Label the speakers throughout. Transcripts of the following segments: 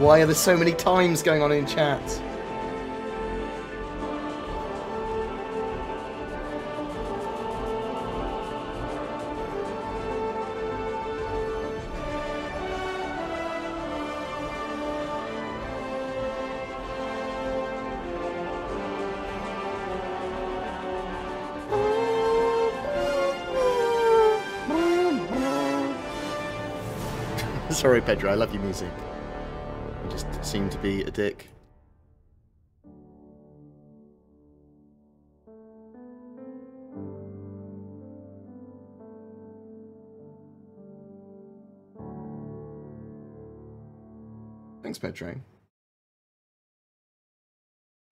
Speaker 1: Why are there so many times going on in chat? Sorry, Pedro, I love your music. You just seem to be a dick. Thanks, Pedro.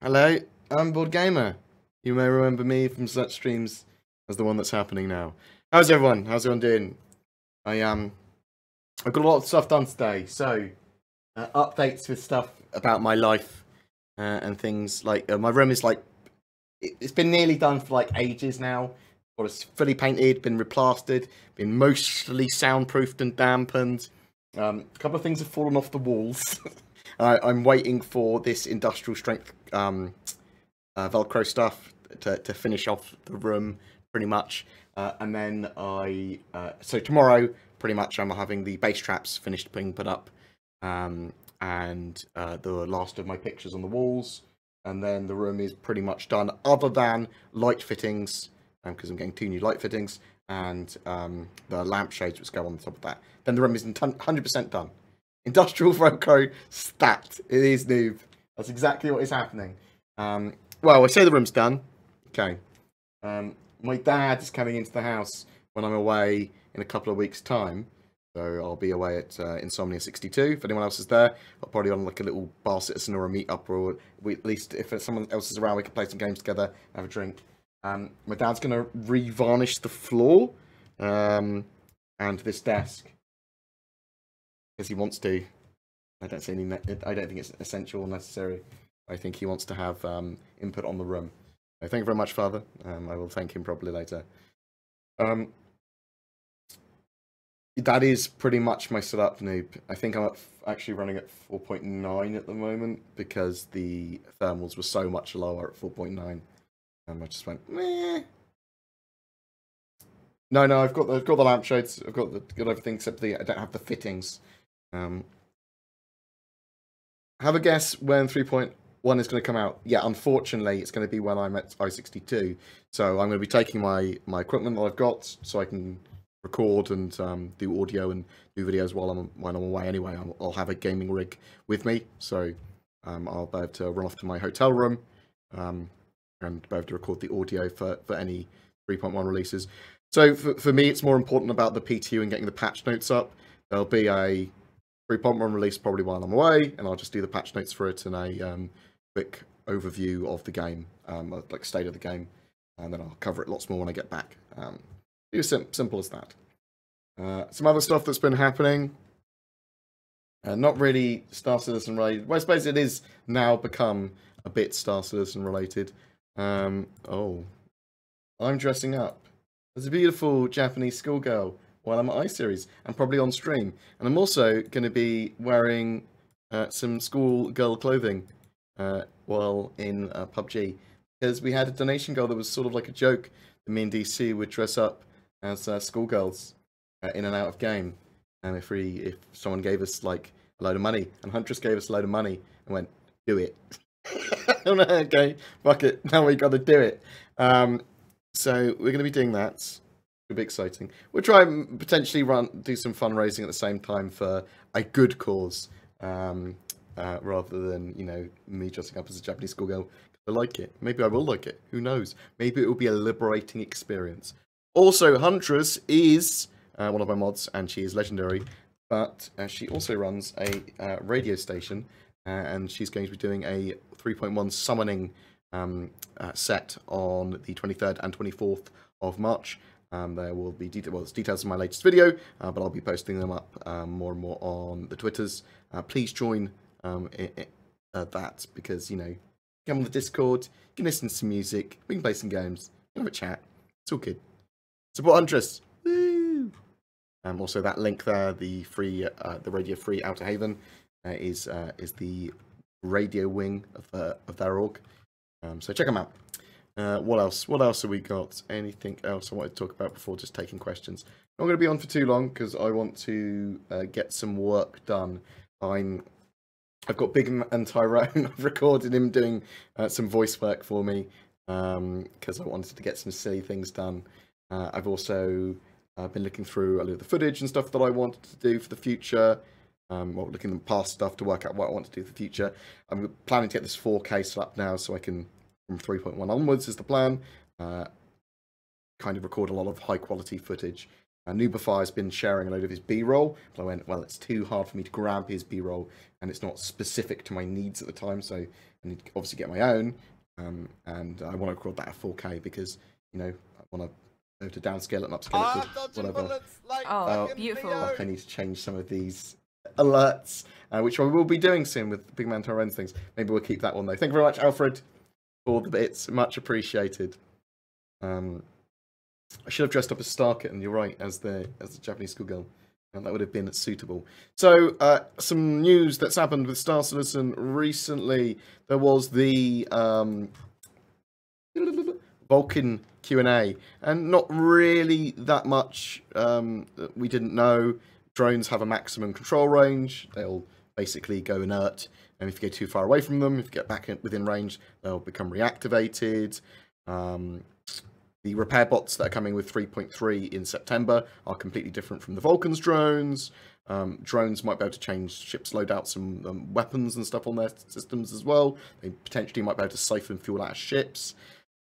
Speaker 1: Hello, I'm BoredGamer. You may remember me from such streams as the one that's happening now. How's everyone? How's everyone doing? I've got a lot of stuff done today, so updates with stuff about my life and things like my room is like it's been nearly done for like ages now. But it's fully painted, been replastered, been mostly soundproofed and dampened. A couple of things have fallen off the walls. I'm waiting for this industrial strength Velcro stuff to finish off the room pretty much, and then so tomorrow. Pretty much, I'm having the base traps finished being put up, and the last of my pictures on the walls, and then the room is pretty much done, other than light fittings, because I'm getting 2 new light fittings, and the lampshades which go on top of that. Then the room is 100% done. Industrial Velcro stacked. It is noob. That's exactly what is happening. Well, I say the room's done. Okay. My dad is coming into the house when I'm away in a couple of weeks' time, so I'll be away at Insomnia 62. If anyone else is there, I'll probably on like a little bar citizen or a meet-up, or at least if someone else is around, we can play some games together, have a drink. My dad's going to re-varnish the floor and this desk because he wants to. I don't think it's essential or necessary. I think he wants to have input on the room. So thank you very much, Father. I will thank him probably later. That is pretty much my setup, noob. I think I'm actually running at 4.9 at the moment because the thermals were so much lower at 4.9. I just went, meh. No, I've got the lampshades. I've got everything except I don't have the fittings. Have a guess when 3.1 is going to come out. Yeah, unfortunately, it's going to be when I'm at I-62. So I'm going to be taking my equipment that I've got so I can record and do audio and do videos while I'm away anyway. I'll have a gaming rig with me, so I'll be able to run off to my hotel room and be able to record the audio for any 3.1 releases. So for me, it's more important about the PTU and getting the patch notes up. There'll be a 3.1 release probably while I'm away, and I'll just do the patch notes for it and a quick overview of the game, like state of the game, and then I'll cover it lots more when I get back. Simple as that. Some other stuff that's been happening. Not really Star Citizen related. Well, I suppose it is now become a bit Star Citizen related. Oh, I'm dressing up as a beautiful Japanese schoolgirl while I'm at iSeries and probably on stream. And I'm also going to be wearing some schoolgirl clothing while in PUBG. Because we had a donation goal that was sort of like a joke that me and DC would dress up as schoolgirls in and out of game, and if someone gave us like a load of money, and Huntress gave us a load of money and went, do it. Okay, fuck it, now we got to do it. So we're going to be doing that. It'll be exciting. We'll try and potentially do some fundraising at the same time for a good cause, rather than me dressing up as a Japanese schoolgirl. I like it. Maybe I will like it. Who knows? Maybe it will be a liberating experience. Also, Huntress is one of my mods, and she is legendary, but she also runs a radio station, and she's going to be doing a 3.1 summoning set on the 23rd and 24th of March. There will be details in my latest video, but I'll be posting them up more and more on the Twitters. Please join that, because, come on the Discord, you can listen to some music, we can play some games, have a chat. It's all good. Support Huntress. Woo! Also that link there, the free, the Radio Free Outer Haven, is the radio wing of their org. So check them out. What else? What else have we got? Anything else I want to talk about before just taking questions? I'm not going to be on for too long because I want to get some work done. I've got Big and Tyrone. I've recorded him doing some voice work for me because I wanted to get some silly things done. I've also been looking through a lot of the footage and stuff that I wanted to do for the future. Looking at past stuff to work out what I want to do for the future. I'm planning to get this 4K slap now so I can, from 3.1 onwards is the plan, kind of record a lot of high quality footage. Noobify's been sharing a load of his B-roll, but I went, well, it's too hard for me to grab his B-roll, and it's not specific to my needs at the time, so I need to obviously get my own, and I want to record that at 4K because, you know, I want to go to downscale it and upscale it to whatever.
Speaker 2: Oh, beautiful.
Speaker 1: I need to change some of these alerts, which I will be doing soon with Big Man Tyrone's things. Maybe we'll keep that one, though. Thank you very much, Alfred, for the bits. Much appreciated. I should have dressed up as Starkit, and you're right, as the Japanese schoolgirl. And that would have been suitable. So, some news that's happened with Star Citizen recently. There was the Vulcan Q&A, and not really that much we didn't know. Drones have a maximum control range. They'll basically go inert, and if you go too far away from them, if you get back within range, they'll become reactivated. The repair bots that are coming with 3.3 in September are completely different from the Vulcan's drones. Drones might be able to change ships' loadouts and weapons and stuff on their systems as well. They potentially might be able to siphon fuel out of ships.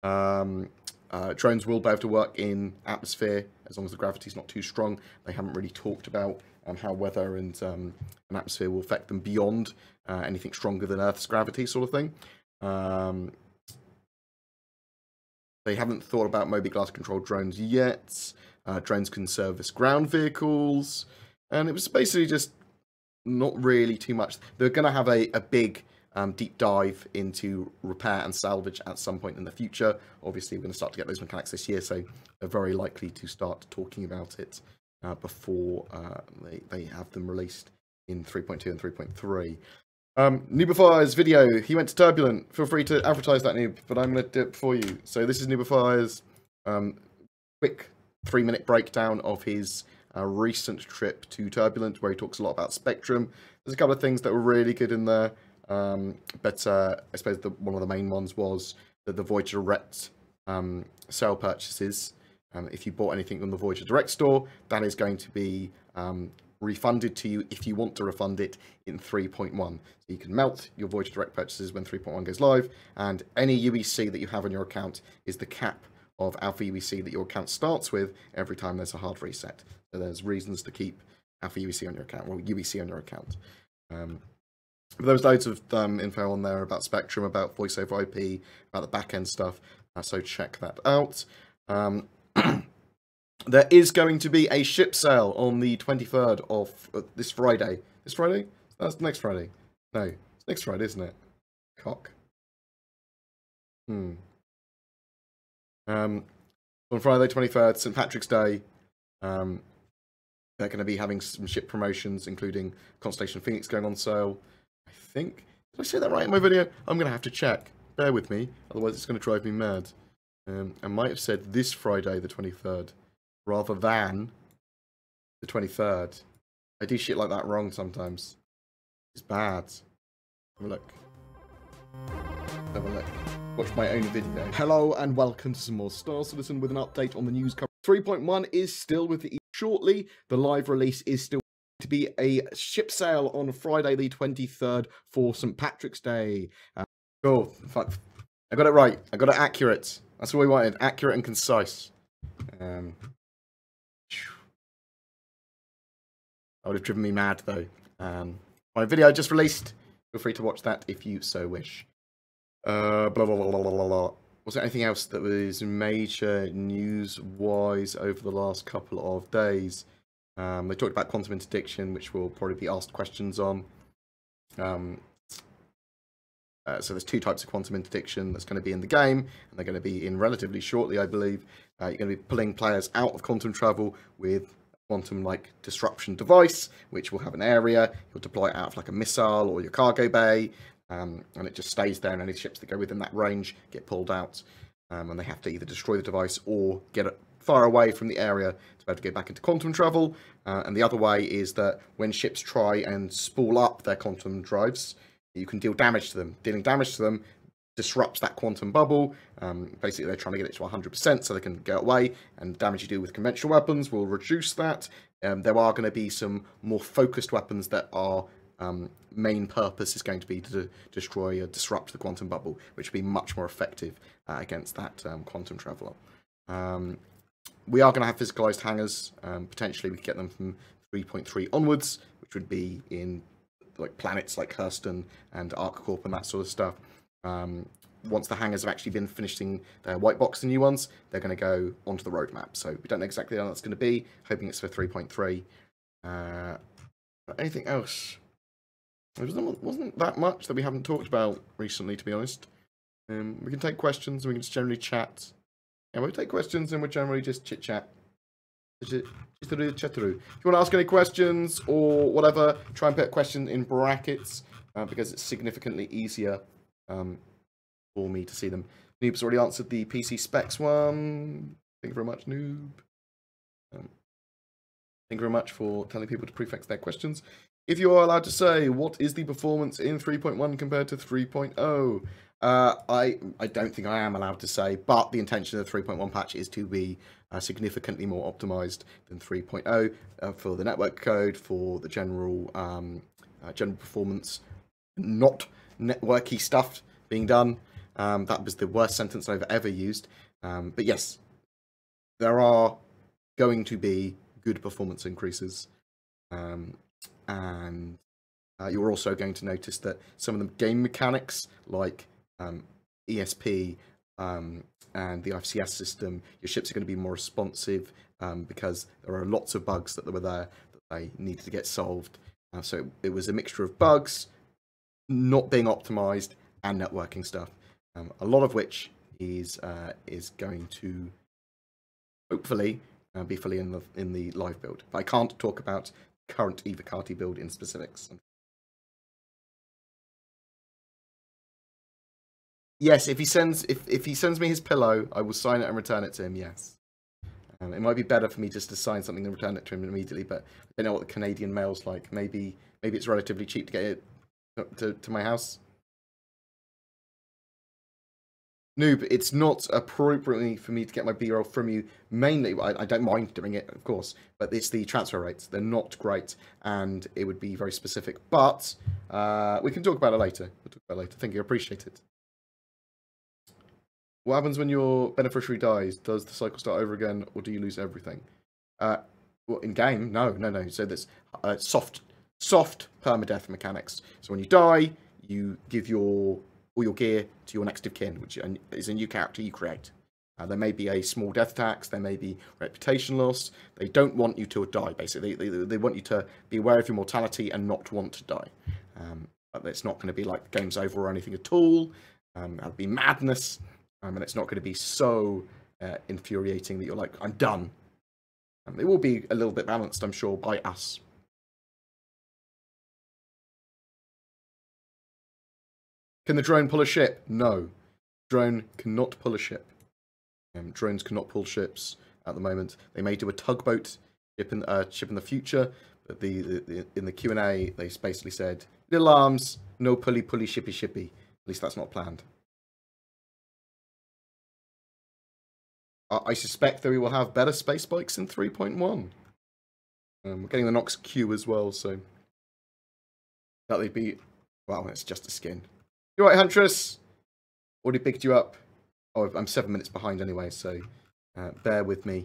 Speaker 1: Drones will be able to work in atmosphere as long as the gravity's not too strong. They haven't really talked about how weather and an atmosphere will affect them beyond anything stronger than Earth's gravity sort of thing. They haven't thought about mobi-glass controlled drones yet. Drones can service ground vehicles. And it was basically just not really too much. They're going to have a big deep dive into repair and salvage at some point in the future. Obviously, we're going to start to get those mechanics this year, so they're very likely to start talking about it before they have them released in 3.2 and 3.3. Noobify's video, he went to Turbulent. Feel free to advertise that, Noob, but I'm going to do it for you. So this is Noobify's quick 3-minute breakdown of his recent trip to Turbulent, where he talks a lot about Spectrum. There's a couple of things that were really good in there, but I suppose one of the main ones was that the Voyager Direct sale purchases. If you bought anything on the Voyager Direct store, that is going to be refunded to you if you want to refund it in 3.1. So you can melt your Voyager Direct purchases when 3.1 goes live, and any UEC that you have on your account is the cap of Alpha UEC that your account starts with every time there's a hard reset. So there's reasons to keep Alpha UEC on your account, or UEC on your account. There was loads of info on there about Spectrum, about voice over IP, about the back-end stuff, so check that out. There is going to be a ship sale on the 23rd of this Friday. This Friday? That's next Friday. No, it's next Friday, isn't it? Cock. On Friday 23rd, St. Patrick's Day, they're going to be having some ship promotions, including Constellation Phoenix going on sale. I think. Did I say that right in my video? I'm going to have to check. Bear with me, otherwise it's going to drive me mad. I might have said this Friday, the 23rd. Rather than the 23rd. I do shit like that wrong sometimes. It's bad. Have a look. Have a look. Watch my own video. Hello and welcome to some more Star Citizen with an update on the news cover. 3.1 is still with the shortly. The live release is still to be a ship sale on Friday the 23rd for St. Patrick's Day. Cool. Fuck. I got it right. I got it accurate. That's what we wanted. Accurate and concise. That would have driven me mad, though. My video I just released. Feel free to watch that if you so wish. Blah, blah, blah, blah, blah, blah. Was there anything else that was major news-wise over the last couple of days? They talked about quantum interdiction, which we'll probably be asked questions on. So there's two types of quantum interdiction that's going to be in the game, and they're going to be in relatively shortly, I believe. You're going to be pulling players out of quantum travel with quantum like disruption device, which will have an area. You'll deploy it out of like a missile or your cargo bay, and it just stays there, and any ships that go within that range get pulled out, and they have to either destroy the device or get it far away from the area to be able to get back into quantum travel. And the other way is that when ships try and spool up their quantum drives, you can deal damage to them. Dealing damage to them disrupts that quantum bubble. Basically, they're trying to get it to 100% so they can get away, and the damage you do with conventional weapons will reduce that. There are going to be some more focused weapons that are main purpose is going to be to destroy or disrupt the quantum bubble, which will be much more effective against that quantum traveler. We are going to have physicalized hangars. Potentially, we could get them from 3.3 onwards, which would be in like planets like Hurston and ArcCorp and that sort of stuff. Once the hangars have actually been finishing their white box, the new ones, they're going to go onto the roadmap. So we don't know exactly how that's going to be. Hoping it's for 3.3. Anything else? There wasn't that much that we haven't talked about recently, to be honest. We can take questions and we can just generally chat. And we'll take questions and we'll generally just chit-chat. If you want to ask any questions or whatever, try and put a question in brackets because it's significantly easier for me to see them. Noob's already answered the PC specs one. Thank you very much, Noob. Thank you very much for telling people to prefix their questions. If you are allowed to say, what is the performance in 3.1 compared to 3.0? I don't think I am allowed to say, but the intention of the 3.1 patch is to be significantly more optimized than 3.0 for the network code, for the general general performance, not networky stuff being done. That was the worst sentence I've ever used. But yes, there are going to be good performance increases. And you're also going to notice that some of the game mechanics, like ESP and the IFCS system, your ships are going to be more responsive because there are lots of bugs that were there that they needed to get solved. So it was a mixture of bugs, not being optimized, and networking stuff. A lot of which is going to hopefully be fully in the live build. But I can't talk about current Evocati build in specifics. Yes, if he sends me his pillow, I will sign it and return it to him. Yes, it might be better for me just to sign something and return it to him immediately. But I don't know what the Canadian mail's like. Maybe it's relatively cheap to get it to my house. Noob, it's not appropriately for me to get my B-roll from you. Mainly, I don't mind doing it, of course, but it's the transfer rates. They're not great, and it would be very specific. But we can talk about it later. We'll talk about it later. Thank you. I appreciate it. What happens when your beneficiary dies? Does the cycle start over again, or do you lose everything? Well, in game, no. So there's soft permadeath mechanics. So when you die, you give all your gear to your next of kin, which is a new character you create. There may be a small death tax, there may be reputation loss. They don't want you to die, basically. They want you to be aware of your mortality and not want to die. But it's not going to be like the game's over or anything at all. That'd be madness. And it's not going to be so infuriating that you're like, I'm done. It will be a little bit balanced, I'm sure, by us. Can the drone pull a ship? No. Drone cannot pull a ship. Drones cannot pull ships at the moment. They may do a tugboat ship in the future, but in the Q&A, they basically said, little arms, no pulley shippy. At least that's not planned. I suspect that we will have better space bikes in 3.1. We're getting the Nox Q as well, so that would be, well, it's just a skin. You're right, Huntress. Already picked you up. Oh, I'm 7 minutes behind anyway, so bear with me.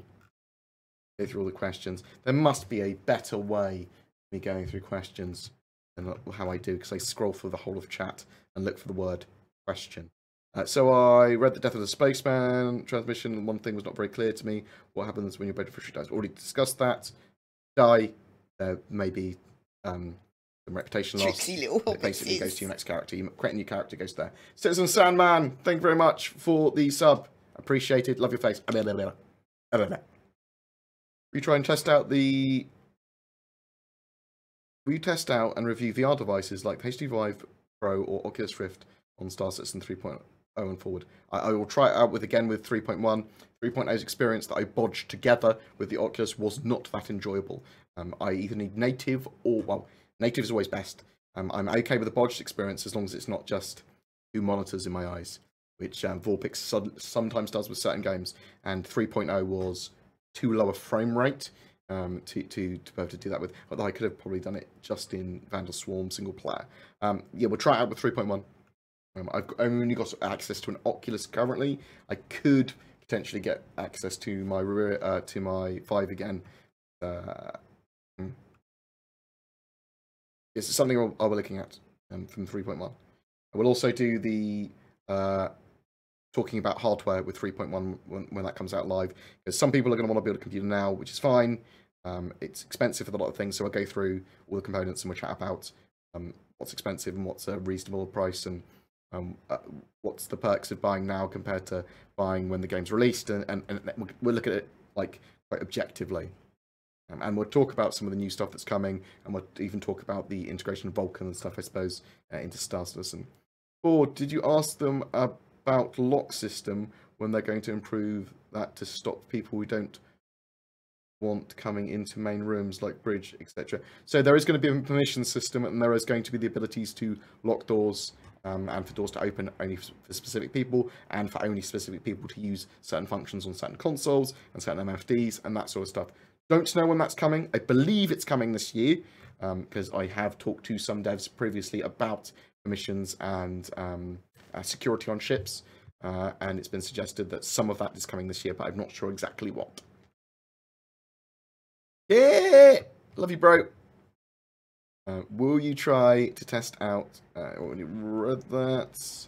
Speaker 1: Go through all the questions. There must be a better way of me going through questions than how I do, because I scroll through the whole of chat and look for the word question. So I read the Death of the Spaceman transmission. One thing was not very clear to me. What happens when your beneficiary dies? Already discussed that. Die. There may be some reputation loss. It basically goes to your next character. You create a new character, goes there. Citizen Sandman, thank you very much for the sub. Appreciated. Love your face. We try and test out the... We test out and review VR devices like HTC Vive Pro or Oculus Rift on Star Citizen 3.0 and forward. I will try it out with 3.1. 3.0's experience that I bodged together with the Oculus was not that enjoyable. I either need native or, well, native is always best. I'm okay with the bodged experience as long as it's not just 2 monitors in my eyes, which Vorpix sometimes does with certain games. And 3.0 was too low a frame rate to be able to do that with. Although I could have probably done it just in Vandal Swarm single player. Yeah, we'll try it out with 3.1. I've only got access to an Oculus currently. I could potentially get access to my Vive again. This is something I'll be looking at from 3.1. I will also do the talking about hardware with 3.1 when that comes out live. Because some people are going to want to build a computer now, which is fine. It's expensive for a lot of things, so I'll go through all the components and we'll chat about what's expensive and what's a reasonable price, and what's the perks of buying now compared to buying when the game's released, and we'll look at it like quite objectively. And we'll talk about some of the new stuff that's coming, and we'll even talk about the integration of Vulkan and stuff, I suppose, into Star Citizen. Or did you ask them about lock system when they're going to improve that to stop people who don't want coming into main rooms like bridge, etc.? So there is going to be a permission system, and there is going to be the abilities to lock doors, and for doors to open only for specific people, and for only specific people to use certain functions on certain consoles and certain MFDs and that sort of stuff. Don't know when that's coming. I believe it's coming this year, because I have talked to some devs previously about permissions and security on ships, and it's been suggested that some of that is coming this year, but I'm not sure exactly what. Yeah, love you, bro. Will you try to test out? Already read that.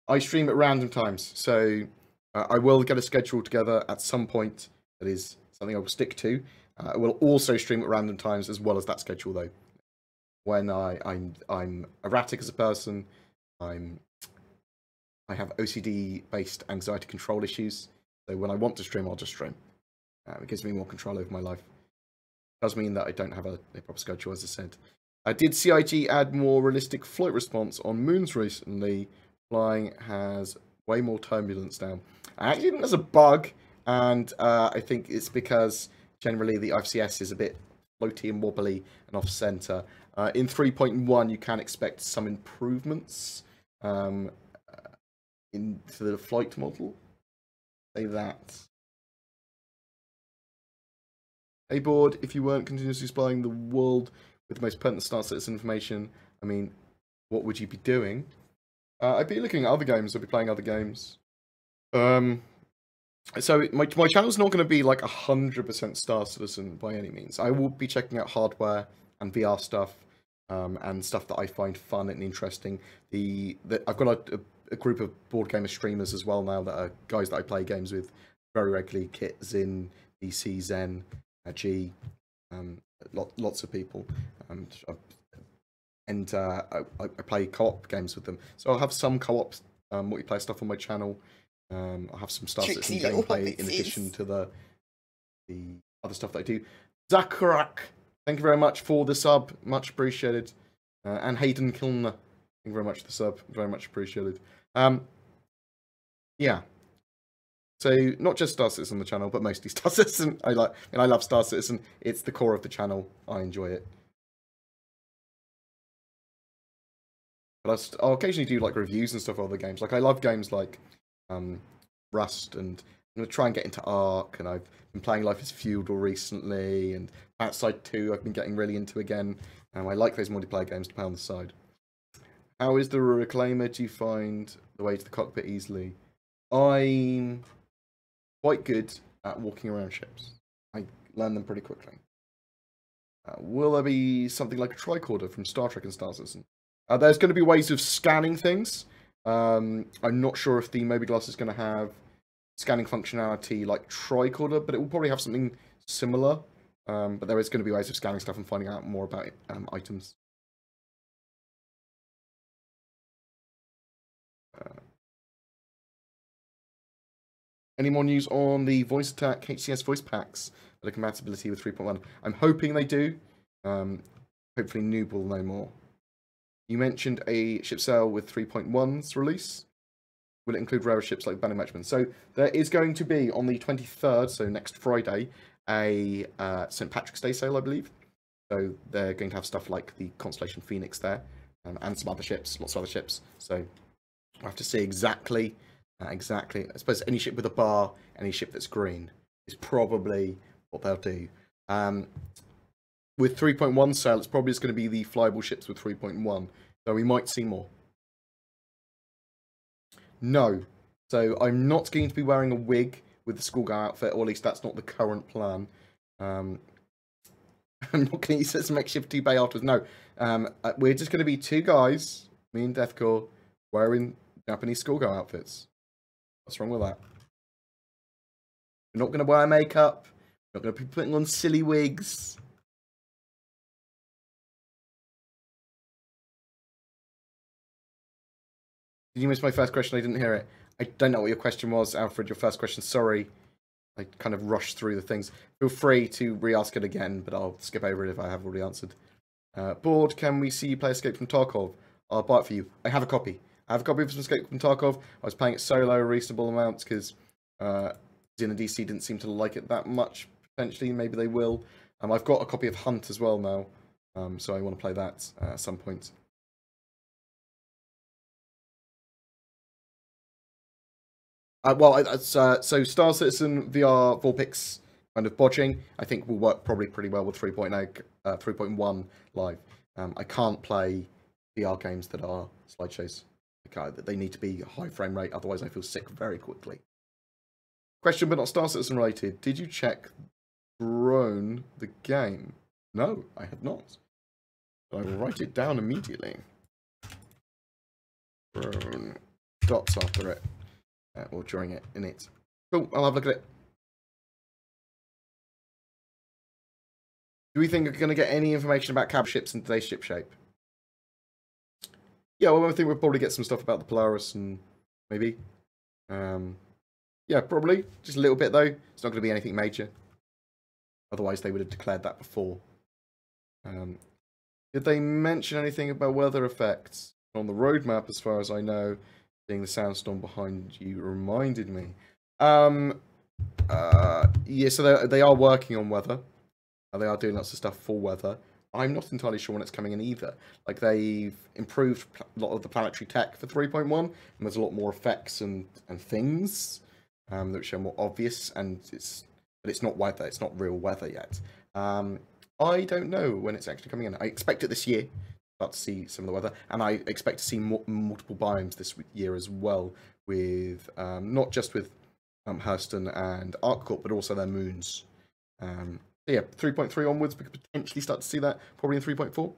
Speaker 1: I stream at random times, so I will get a schedule together at some point. That is something I will stick to. I will also stream at random times as well as that schedule, though. When I'm erratic as a person, I have OCD-based anxiety control issues. So when I want to stream, I'll just stream. It gives me more control over my life. It does mean that I don't have a proper schedule, as I said. Did CIG add more realistic flight response on moons recently? Flying has way more turbulence now. I actually think there's a bug, and I think it's because generally the IFCS is a bit floaty and wobbly and off-center. In 3.1, you can expect some improvements into the flight model. Say that. Hey, Bored, if you weren't continuously supplying the world with the most pertinent Star Citizen information, I mean, what would you be doing? I'd be looking at other games. I'd be playing other games. So my channel's not going to be like 100% Star Citizen by any means. I will be checking out hardware and VR stuff, and stuff that I find fun and interesting. I've got a group of BoredGamer streamers as well now that are guys that I play games with very regularly. Kit, Zin, DC, Zen, G, lots of people, and I play co-op games with them. So I'll have some co-op multiplayer stuff on my channel. I'll have some Star Citizen gameplay in addition to the other stuff that I do. Zakarak, thank you very much for the sub, much appreciated. And Hayden Kilner, thank you very much for the sub, very much appreciated. Yeah. So not just Star Citizen on the channel, but mostly Star Citizen. I love Star Citizen. It's the core of the channel. I enjoy it. But I'll occasionally do like reviews and stuff of other games. Like I love games like Rust, and I'm gonna try and get into Ark, and I've been playing Life is Feudal recently, and Outside 2 I've been getting really into again. I like those multiplayer games to play on the side. How is the Reclaimer? Do you find the way to the cockpit easily? I'm quite good at walking around ships. I learn them pretty quickly. Will there be something like a tricorder from Star Trek and Star Citizen? There's going to be ways of scanning things. I'm not sure if the Mobi-Glass is going to have scanning functionality like tricorder, but it will probably have something similar. But there is going to be ways of scanning stuff and finding out more about items. Any more news on the voice attack HCS voice packs that are compatibility with 3.1? I'm hoping they do. Hopefully Noob will know more. You mentioned a ship sale with 3.1's release. Will it include rare ships like Banner Matchman? So there is going to be on the 23rd, so next Friday, a St. Patrick's Day sale, I believe. So they're going to have stuff like the Constellation Phoenix there, and some other ships, lots of other ships. So we'll have to see exactly. I suppose any ship with a bar, any ship that's green is probably what they'll do. With 3.1 sale, it's probably just going to be the flyable ships with 3.1. So we might see more. No. So I'm not going to be wearing a wig with the schoolgirl outfit, or at least that's not the current plan. I'm not going to use it as a makeshift bay afterwards. No. We're just going to be two guys, me and Deathcore, wearing Japanese schoolgirl outfits. What's wrong with that? We're not going to wear makeup. We're not going to be putting on silly wigs. Did you miss my first question? I didn't hear it. I don't know what your question was, Alfred. Your first question. Sorry. I kind of rushed through the things. Feel free to re-ask it again, but I'll skip over it if I have already answered. Bored, can we see you play Escape from Tarkov? I'll buy it for you. I have a copy. I have a copy of Escape from Tarkov. I was playing it solo a reasonable amount because Zin and DC didn't seem to like it that much. Potentially, maybe they will. I've got a copy of Hunt as well now, so I want to play that at some point. So Star Citizen VR Vorpix kind of bodging, I think will work probably pretty well with 3.1 live. I can't play VR games that are slideshows. They need to be high frame rate, otherwise I feel sick very quickly. Question, but not Star Citizen related. Did you check Drone the game? No, I have not. But I will write it down immediately. Drone. Dots after it. Or during it, in it. Cool, I'll have a look at it. Do we think we're going to get any information about cab ships in today's ship shape? Yeah, well, I think we'll probably get some stuff about the Polaris and maybe. Yeah, probably. Just a little bit, though. It's not going to be anything major. Otherwise, they would have declared that before. Did they mention anything about weather effects? On the roadmap, as far as I know, seeing the sandstorm behind you reminded me. Yeah, so they are working on weather. They are doing lots of stuff for weather. I'm not entirely sure when it's coming in either. Like, they've improved a lot of the planetary tech for 3.1, and there's a lot more effects and things which are more obvious, and but it's not weather. It's not real weather yet. I don't know when it's actually coming in. I expect it this year. Start to see some of the weather, and I expect to see multiple biomes this year as well, with not just with Hurston and ArcCorp, but also their moons. Yeah, 3.3 onwards, we could potentially start to see that, probably in 3.4.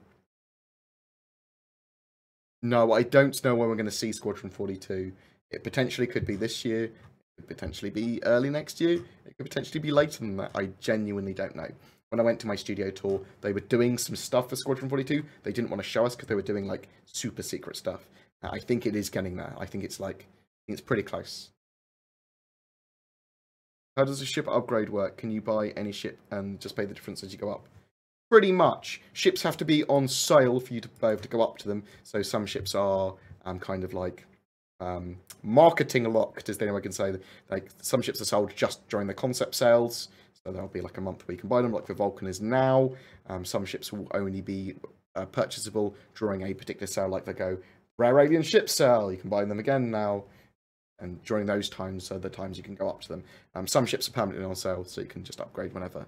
Speaker 1: No, I don't know when we're going to see Squadron 42. It potentially could be this year, it could potentially be early next year, it could potentially be later than that. I genuinely don't know. When I went to my studio tour, they were doing some stuff for Squadron 42. They didn't want to show us because they were doing like super secret stuff. I think it is getting there. I think it's pretty close. How does a ship upgrade work? Can you buy any ship and just pay the difference as you go up? Pretty much. Ships have to be on sale for you to be able to go up to them. So some ships are kind of like marketing locked, as anyone can say. Like some ships are sold just during the concept sales. So there'll be like a month where you can buy them, like the Vulcan is now. Some ships will only be purchasable during a particular sale, like they go Rare Alien Ship Sale. You can buy them again now. And during those times are the times you can go up to them. Some ships are permanently on sale, so you can just upgrade whenever.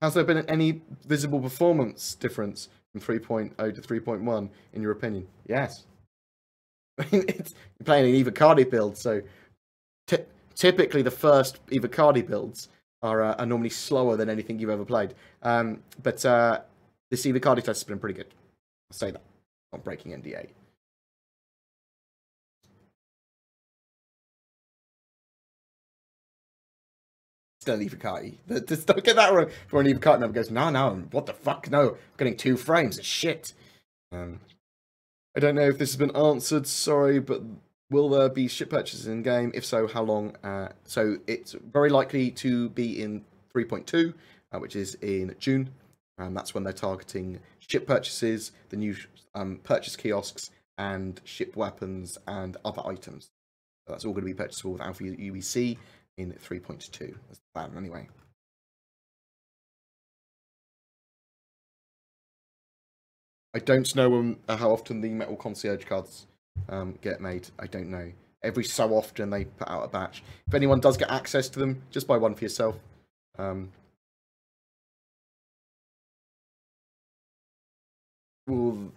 Speaker 1: Has there been any visible performance difference from 3.0 to 3.1, in your opinion? Yes. I mean, you're playing an Evocardi build, so typically the first Evocardi builds are normally slower than anything you've ever played. But this Evocardi test has been pretty good. I'll say that. Not breaking NDA. Still Evocardi. Just don't get that wrong. For an Evocardi member goes, no, what the fuck? No, I'm getting 2 frames. It's shit. I don't know if this has been answered, sorry, but will there be ship purchases in game? If so, how long? So it's very likely to be in 3.2, which is in June. And that's when they're targeting ship purchases, the new purchase kiosks, and ship weapons and other items. So that's all going to be purchasable with Alpha UEC in 3.2. That's the plan anyway. I don't know how often the Metal Concierge cards get made. I don't know. Every so often they put out a batch. If anyone does get access to them, just buy one for yourself. Will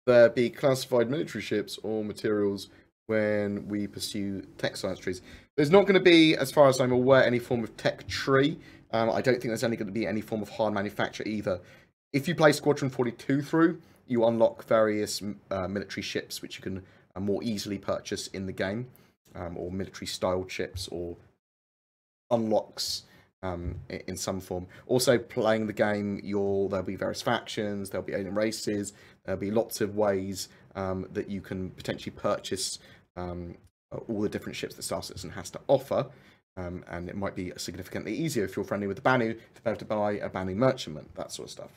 Speaker 1: there be classified military ships or materials when we pursue tech science trees? There's not going to be, as far as I'm aware, any form of tech tree. I don't think there's only going to be any form of hard manufacture either. If you play Squadron 42 through, you unlock various military ships which you can more easily purchase in the game, or military style ships, or unlocks in some form. Also, playing the game, there'll be various factions, there'll be alien races, there'll be lots of ways that you can potentially purchase all the different ships that Star Citizen has to offer. And it might be significantly easier if you're friendly with the Banu to be able to buy a Banu merchantman, that sort of stuff.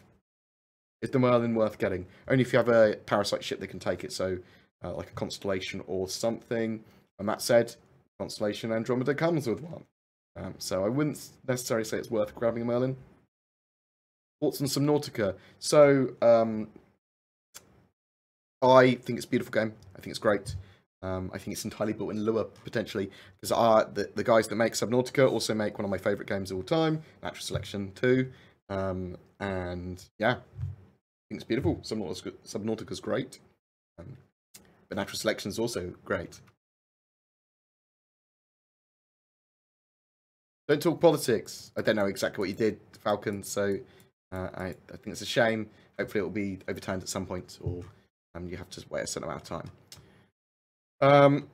Speaker 1: Is the Merlin worth getting? Only if you have a parasite ship that can take it, so like a Constellation or something. And that said, Constellation Andromeda comes with one. So I wouldn't necessarily say it's worth grabbing a Merlin. Thoughts on Subnautica? So, I think it's a beautiful game. I think it's great. I think it's entirely built in Lua, potentially, because the guys that make Subnautica also make one of my favourite games of all time, Natural Selection 2. And yeah, I think it's beautiful. Subnautica's great. But Natural Selection is also great. Don't talk politics. I don't know exactly what you did, Falcon, so I think it's a shame. Hopefully it will be overturned at some point, or you have to wait a certain amount of time.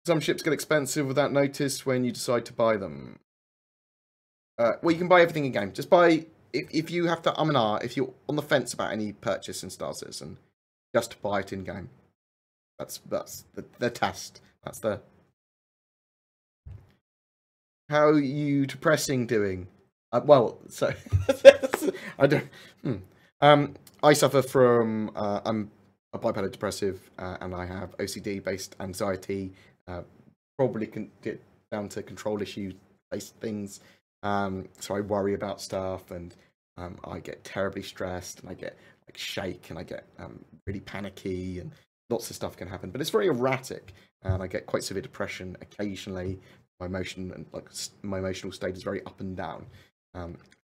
Speaker 1: Some ships get expensive without notice when you decide to buy them. Well, you can buy everything in game. Just buy, if you have to if you're on the fence about any purchase in Star Citizen, just buy it in game. That's the test. That's the... How are you depressing doing? Well, so I don't. I suffer from I'm a bipolar depressive, and I have OCD-based anxiety. Probably can get down to control issue-based things. So I worry about stuff, and I get terribly stressed, and I get like shake, and I get really panicky, and lots of stuff can happen. But it's very erratic, and I get quite severe depression occasionally. My emotional state is very up and down.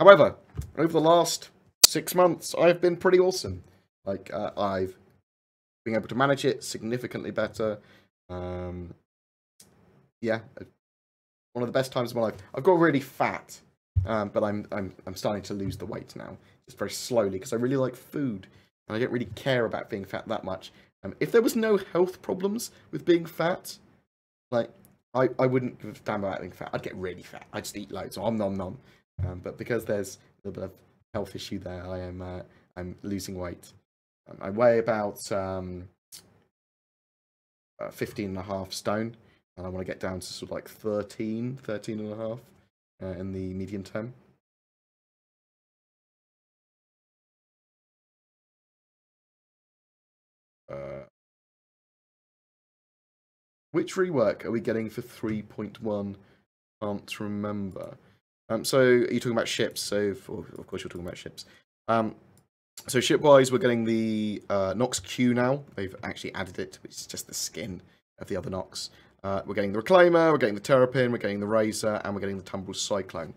Speaker 1: However, over the last 6 months, I've been pretty awesome. Like I've been able to manage it significantly better. Yeah, one of the best times of my life. I've got really fat, but I'm starting to lose the weight now, just very slowly, because I really like food, and I don't really care about being fat that much. If there was no health problems with being fat, like I wouldn't give a damn about being fat. I'd get really fat. I'd just eat loads. Nom nom nom. But because there's a little bit of health issue there, I'm losing weight. I weigh about 15.5 stone, and I want to get down to sort of like 13.5 in the medium term. Which rework are we getting for 3.1? Can't remember. So are you talking about ships? So of course you're talking about ships. So ship-wise, we're getting the Nox Q now. They've actually added it. It's just the skin of the other Nox. We're getting the Reclaimer, we're getting the Terrapin, we're getting the Razor, and we're getting the Tumbril Cyclone.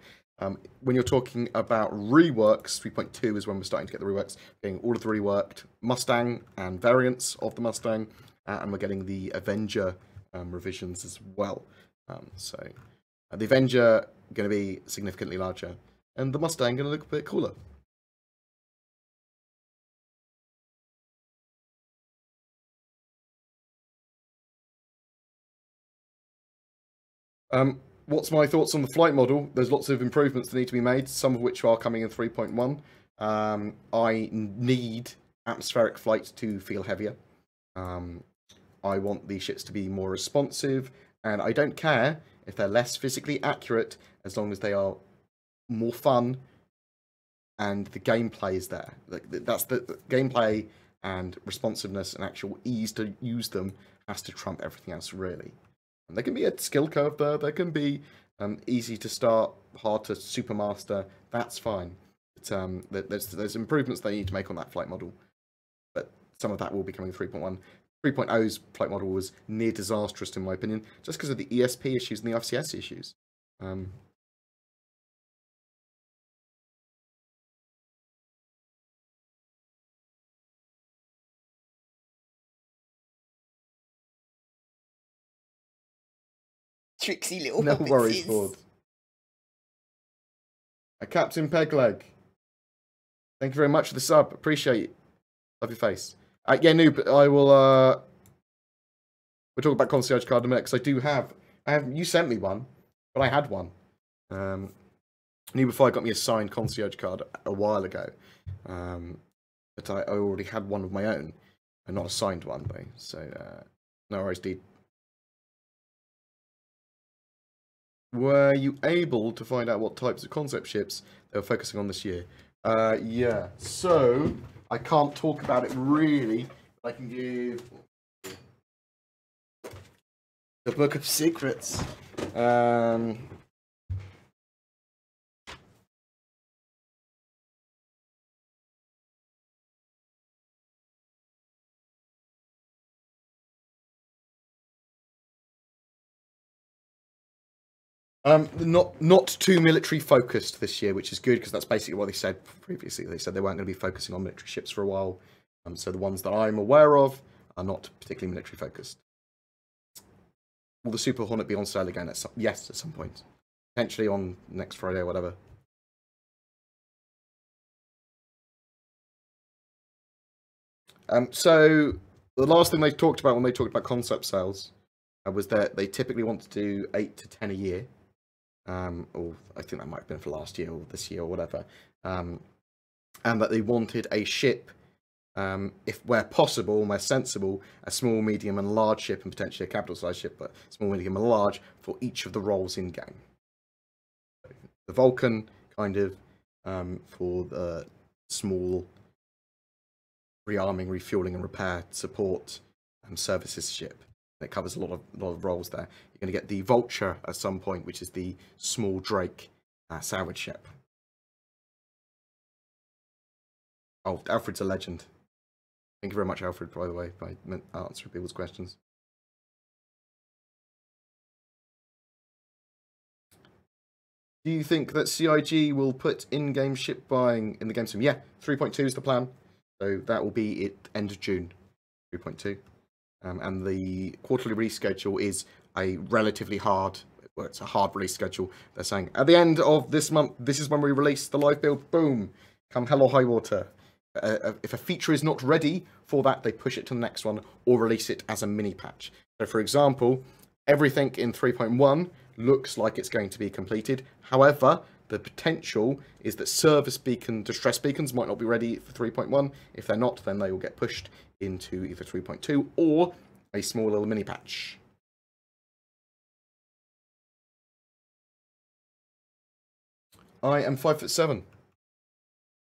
Speaker 1: When you're talking about reworks, 3.2 is when we're starting to get the reworks. Getting all of the reworked Mustang and variants of the Mustang, and we're getting the Avenger revisions as well. So the Avenger going to be significantly larger, and the Mustang going to look a bit cooler. What's my thoughts on the flight model? There's lots of improvements that need to be made, some of which are coming in 3.1. I need atmospheric flight to feel heavier. I want the ships to be more responsive, and I don't care if they're less physically accurate as long as they are more fun and the gameplay is there. Like, that's the gameplay and responsiveness and actual ease to use them has to trump everything else, really. And there can be a skill curve there. There can be easy to start, hard to super master. That's fine. But, there's improvements they need to make on that flight model. But some of that will be coming 3.1. 3.0's flight model was near disastrous, in my opinion, just because of the ESP issues and the FCS issues.
Speaker 2: Tricksy little
Speaker 1: No
Speaker 2: hobbitses.
Speaker 1: worries, Ford. Captain Pegleg. Thank you very much for the sub. Appreciate it. Love your face. Yeah, Noob, I will, we'll talk about concierge card in a minute, because I have, you sent me one, but I had one. Noob before got me a signed concierge card a while ago. But I already had one of my own, and not a signed one, though. So, no worries, dude. Were you able to find out what types of concept ships they were focusing on this year? Yeah. So, I can't talk about it really, but I can give the Book of Secrets. Not too military focused this year, which is good because that's basically what they said previously. They said they weren't going to be focusing on military ships for a while. So the ones that I'm aware of are not particularly military focused. Will the Super Hornet be on sale again? Yes, at some point. Potentially on next Friday or whatever. So the last thing they talked about when they talked about concept sales was that they typically want to do 8 to 10 a year. Or I think that might have been for last year or this year or whatever. And that they wanted a ship, if where possible, where sensible, a small, medium, and large ship, and potentially a capital-sized ship, but small, medium, and large for each of the roles in game. The Vulcan, kind of, for the small rearming, refueling, and repair support services ship. It covers a lot of roles there. You're going to get the Vulture at some point, which is the small Drake salvage ship. Oh, Alfred's a legend. Thank you very much, Alfred, by the way, by answering people's questions. Do you think that CIG will put in-game ship buying in the game soon? Yeah, 3.2 is the plan. So that will be at end of June, 3.2. And the quarterly release schedule is a relatively hard, well, it's a hard release schedule. They're saying, at the end of this month, this is when we release the live build, boom, come hell or high water. If a feature is not ready for that, they push it to the next one or release it as a mini patch. So for example, everything in 3.1 looks like it's going to be completed. However, the potential is that service beacon, distress beacons might not be ready for 3.1. If they're not, then they will get pushed into either 3.2 or a small little mini patch. I am 5'7".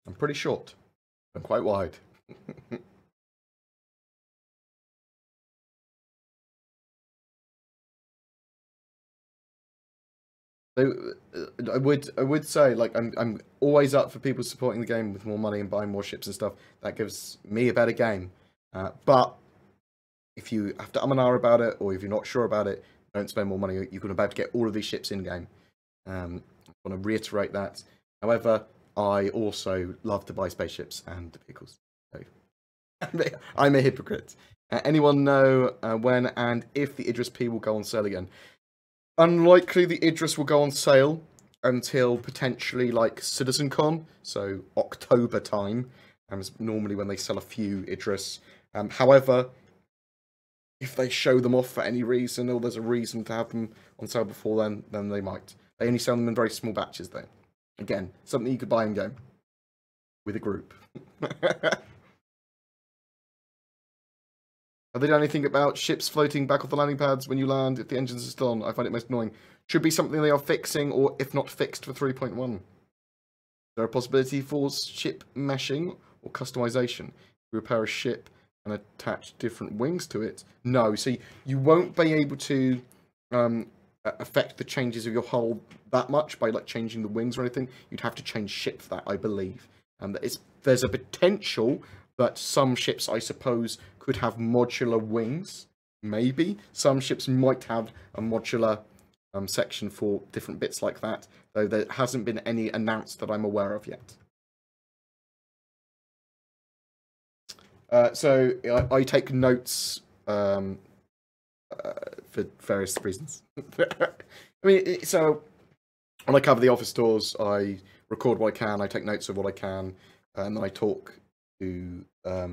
Speaker 1: I'm pretty short. I'm quite wide. So, I would say, like, I'm always up for people supporting the game with more money and buying more ships and stuff. That gives me a better game. But if you have to and about it, or if you're not sure about it, don't spend more money. You can about to get all of these ships in game. I want to reiterate that. However, I also love to buy spaceships and vehicles. So I'm a hypocrite. Anyone know when and if the Idris P will go on sale again? Unlikely the Idris will go on sale until potentially like CitizenCon, so October time. Normally when they sell a few Idris. However, if they show them off for any reason, or there's a reason to have them on sale before then they might. They only sell them in very small batches, though. Again, something you could buy in game with a group. Have they done anything about ships floating back off the landing pads when you land if the engines are still on? I find it most annoying. Should be something they are fixing, or if not fixed, for 3.1. Is there a possibility for ship meshing or customization? You repair a ship and attach different wings to it? No, see, you won't be able to affect the changes of your hull that much by like changing the wings or anything. You'd have to change ship for that, I believe. And there's a potential that some ships, I suppose, could have modular wings. Maybe some ships might have a modular section for different bits like that, though there hasn't been any announced that I'm aware of yet. So I take notes for various reasons. I mean, so when I cover the office tours, I record what I can, I take notes of what I can, and then I talk to, yeah.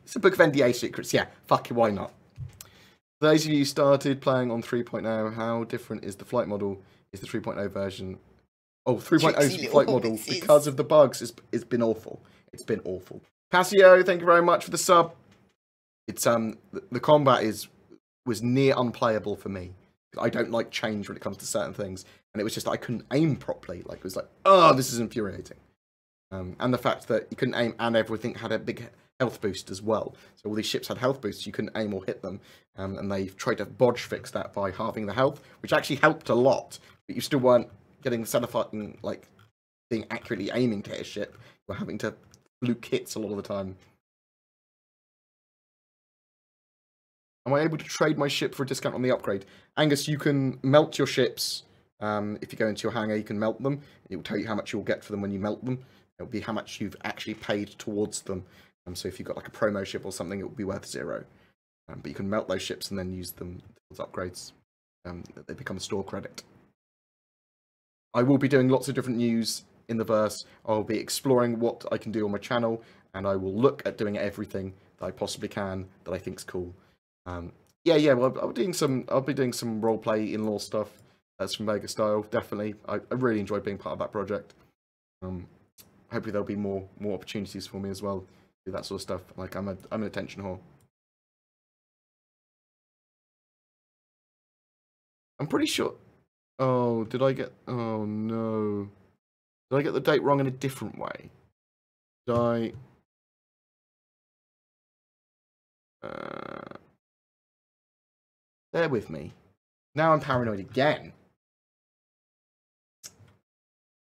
Speaker 1: It's a book of NDA secrets, yeah, fuck it, why not? For those of you who started playing on 3.0, how different is the flight model? Is the 3.0 version... Oh, 3.0's flight model, because of the bugs, it's been awful. It's been awful. Passio, thank you very much for the sub. It's the combat was near unplayable for me. I don't like change when it comes to certain things, and it was just I couldn't aim properly. Like it was like, oh, this is infuriating. And the fact that you couldn't aim and everything had a big health boost as well. So all these ships had health boosts, you couldn't aim or hit them, and they've tried to bodge fix that by halving the health, which actually helped a lot. But you still weren't getting the center fighting, like being accurately aiming to hit a ship. You were having to fluke hits a lot of the time. Am I able to trade my ship for a discount on the upgrade? Angus, you can melt your ships. If you go into your hangar, you can melt them. It will tell you how much you'll get for them when you melt them. It will be how much you've actually paid towards them. So if you've got like a promo ship or something, it will be worth 0. But you can melt those ships and then use them as upgrades. They become a store credit. I will be doing lots of different news in the verse. I'll be exploring what I can do on my channel, and I will look at doing everything that I possibly can that I think's cool. Yeah. Well, I'll be doing some roleplay in-law stuff. That's from Mega Style, definitely. I really enjoyed being part of that project. Hopefully there'll be more opportunities for me as well. Do that sort of stuff. Like I'm an attention whore. I'm pretty sure. Oh, did I get? Oh no. Did I get the date wrong in a different way? Did I? Bear with me. Now I'm paranoid again.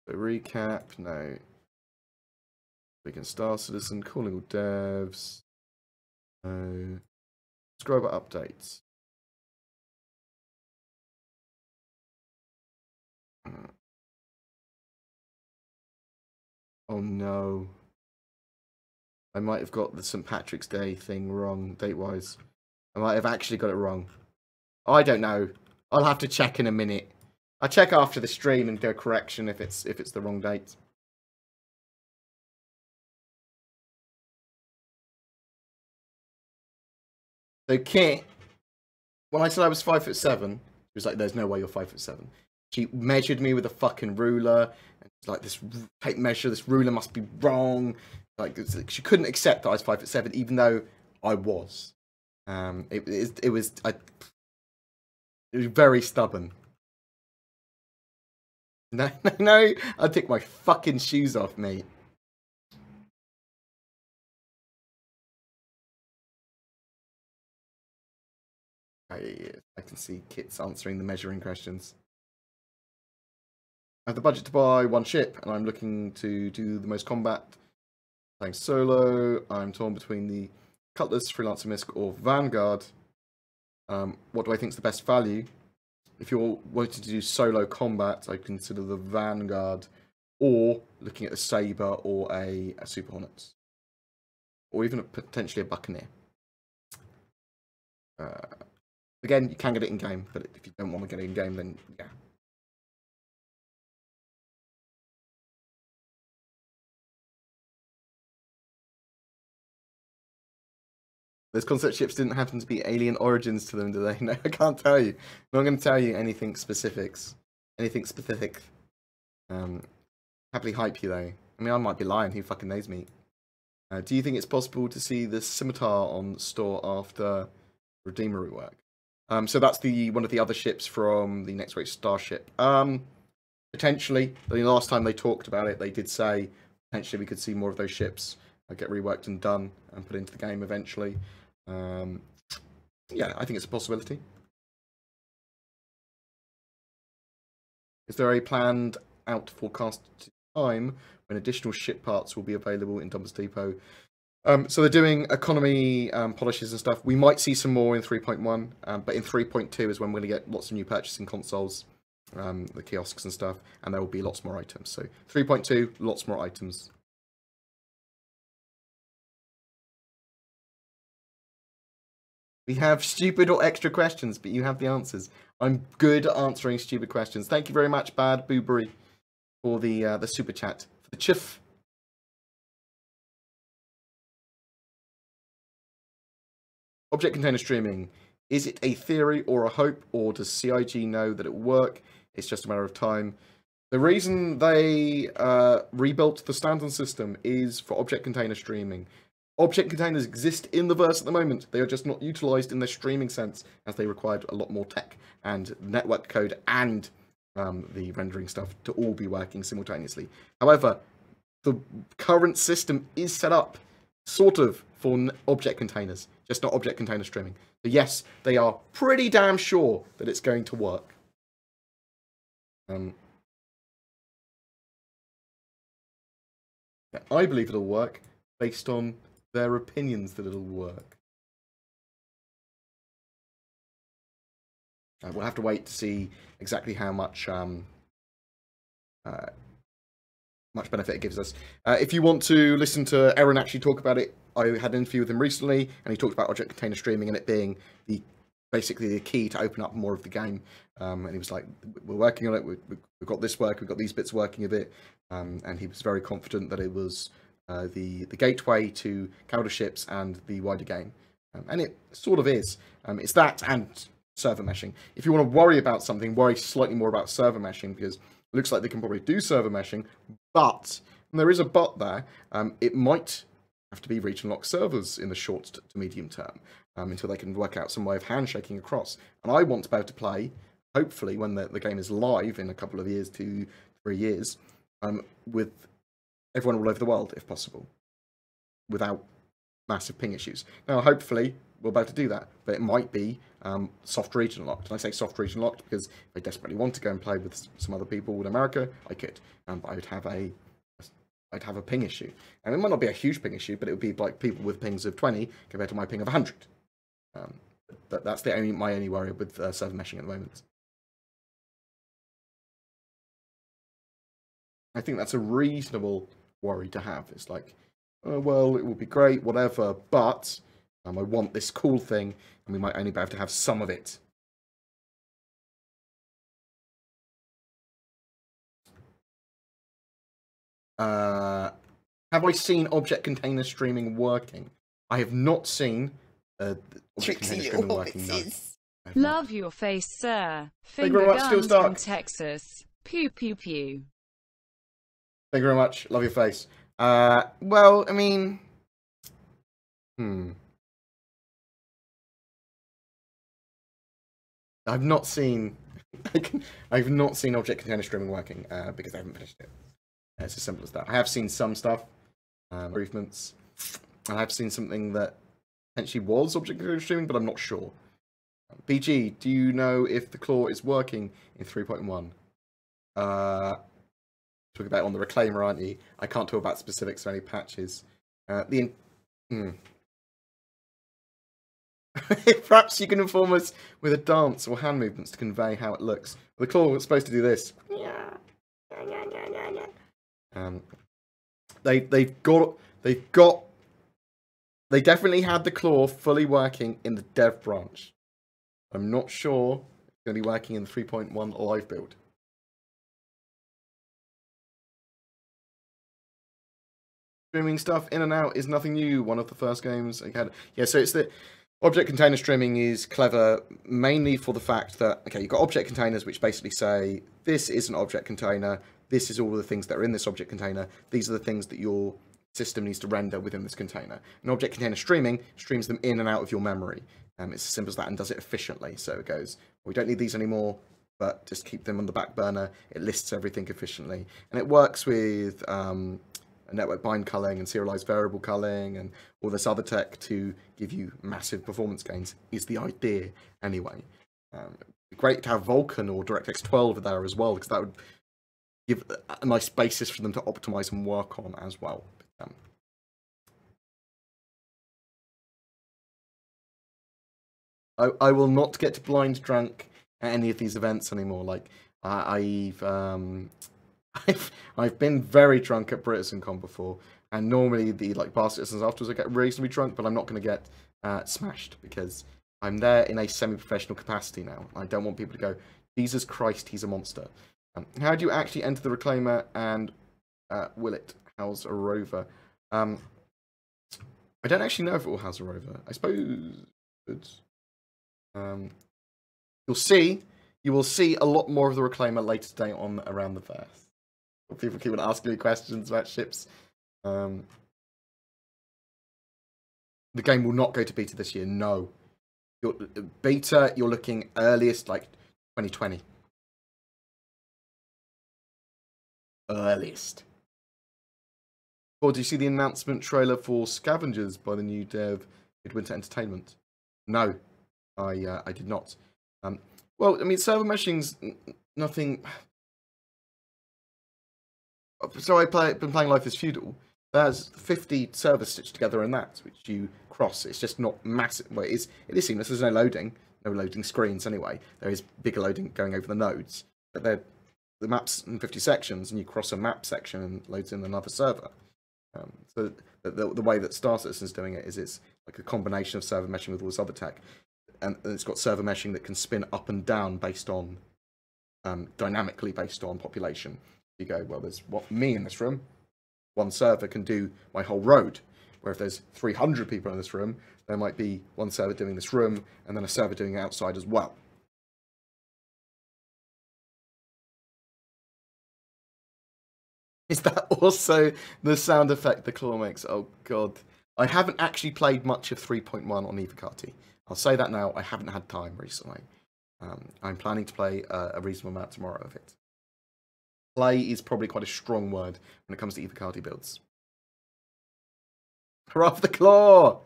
Speaker 1: So recap, no. Weekend Star Citizen, calling all devs. No. Subscriber updates. Oh no. I might have got the St. Patrick's Day thing wrong, date-wise. I might have actually got it wrong. I don't know. I'll have to check in a minute. I'll check after the stream and do a correction if it's the wrong date. So Kit, when I said I was 5'7", she was like, "There's no way you're 5'7". She measured me with a fucking ruler, and she's like, "This tape measure, this ruler must be wrong." Like she couldn't accept that I was 5'7", even though I was. It was very stubborn. No, I'd take my fucking shoes off, mate. I can see Kit's answering the measuring questions. I have the budget to buy one ship, and I'm looking to do the most combat. Playing solo, I'm torn between the Cutlass, Freelancer Misk, or Vanguard. What do I think is the best value? If you're wanting to do solo combat, I consider the Vanguard, or looking at a Sabre or a Super Hornet, or even potentially a Buccaneer. Again, you can get it in game, but if you don't want to get it in game, then yeah. Those concept ships didn't happen to be alien origins to them, do they? No, I can't tell you. I'm not going to tell you anything specifics. Anything specific. Happily hype you, though. I mean, I might be lying. Who fucking knows me? Do you think it's possible to see the scimitar on store after Redeemer rework? So that's one of the other ships from the Next Wave Starship. Potentially. The last time they talked about it, they did say potentially we could see more of those ships get reworked and done and put into the game eventually. Yeah, I think it's a possibility. Is there a planned out forecast time when additional ship parts will be available in Dumpers Depot? So they're doing economy polishes and stuff. We might see some more in 3.1, but in 3.2 is when we're going to get lots of new purchasing consoles, the kiosks and stuff, and there will be lots more items. So 3.2, lots more items. We have stupid or extra questions, but you have the answers. I'm good at answering stupid questions. Thank you very much, Bad Boobery, for the super chat. For the chiff. Object container streaming. Is it a theory or a hope, or does CIG know that it will work? It's just a matter of time. The reason they rebuilt the standard system is for object container streaming. Object containers exist in the verse at the moment. They are just not utilized in their streaming sense, as they required a lot more tech and network code and the rendering stuff to all be working simultaneously. However, the current system is set up sort of for object containers, just not object container streaming. So yes, they are pretty damn sure that it's going to work. I believe it'll work based on their opinions that it'll work. We'll have to wait to see exactly how much much benefit it gives us. If you want to listen to Aaron actually talk about it, I had an interview with him recently, and he talked about object container streaming and it being basically the key to open up more of the game. And he was like, we're working on it, we've got this work, we've got these bits working a bit, and he was very confident that it was the gateway to counter ships and the wider game. And it sort of is. It's that and server meshing. If you want to worry about something, worry slightly more about server meshing, because it looks like they can probably do server meshing, but, and there is a but there, it might have to be region lock servers in the short to medium term, until they can work out some way of handshaking across. And I want to be able to play, hopefully, when the game is live in a couple of years, 2-3 years, with everyone all over the world, if possible, without massive ping issues. Now, hopefully, we'll be able to do that, but it might be soft region locked. And I say soft region locked because if I desperately want to go and play with some other people in America, I could, but I would have a ping issue. And it might not be a huge ping issue, but it would be like people with pings of 20 compared to my ping of 100. That's my only worry with server meshing at the moment. I think that's a reasonable worry to have. It's like, oh, well, it will be great, whatever, but I want this cool thing, and we might only be able to have some of it. Have I seen object container streaming working? I have not seen object container streaming working. No.
Speaker 2: Love your face, sir. Finger guns from Texas. Pew pew pew.
Speaker 1: Thank you very much. Love your face. Well, I mean, I've not seen. I've not seen object container streaming working because I haven't finished it. It's as simple as that. I have seen some stuff, improvements. I have seen something that potentially was object container streaming, but I'm not sure. BG, do you know if the claw is working in 3.1? Talking about on the Reclaimer, aren't you? I can't talk about specifics of any patches. Perhaps you can inform us with a dance or hand movements to convey how it looks. The claw was supposed to do this. They definitely had the claw fully working in the dev branch. I'm not sure it's going to be working in the 3.1 live build. Streaming stuff in and out is nothing new. One of the first games I had. Yeah, so it's the object container streaming is clever mainly for the fact that, okay, you've got object containers which basically say, this is an object container, this is all the things that are in this object container, these are the things that your system needs to render within this container. An object container streaming streams them in and out of your memory. It's as simple as that and does it efficiently. So it goes, we don't need these anymore, but just keep them on the back burner. It lists everything efficiently. And it works with network bind culling and serialized variable culling and all this other tech to give you massive performance gains, is the idea anyway. Great to have Vulkan or DirectX 12 there as well, because that would give a nice basis for them to optimize and work on as well. I will not get blind drunk at any of these events anymore. Like I've been very drunk at BritainCon before, and normally the bar citizens afterwards I get reasonably drunk, but I'm not going to get smashed because I'm there in a semi-professional capacity now. I don't want people to go, Jesus Christ, he's a monster. How do you actually enter the Reclaimer, and will it house a rover? I don't actually know if it will house a rover. I suppose it's... you will see a lot more of the Reclaimer later today on Around the Verse. People keep on asking me questions about ships. The game will not go to beta this year, no. Beta, you're looking earliest, like 2020. Earliest. Or do you see the announcement trailer for Scavengers by the new dev Midwinter Entertainment? No, I did not. Well, I mean, server meshing's nothing. So been playing Life is Feudal. There's 50 servers stitched together in that, which you cross. It's just not massive. Well, it is seamless. There's no loading screens anyway. There is bigger loading going over the nodes, but the map's in 50 sections, and you cross a map section and loads in another server. So the way that Star Citizen's doing it is it's like a combination of server meshing with all this other tech, and it's got server meshing that can spin up and down based on dynamically based on population. You go, well, there's me in this room. One server can do my whole road. Where if there's 300 people in this room, there might be one server doing this room and then a server doing it outside as well. Is that also the sound effect the claw makes? Oh, God. I haven't actually played much of 3.1 on Evocati. I'll say that now. I haven't had time recently. I'm planning to play a reasonable amount tomorrow of it. Play is probably quite a strong word when it comes to Evocati builds. Hurrah for the claw!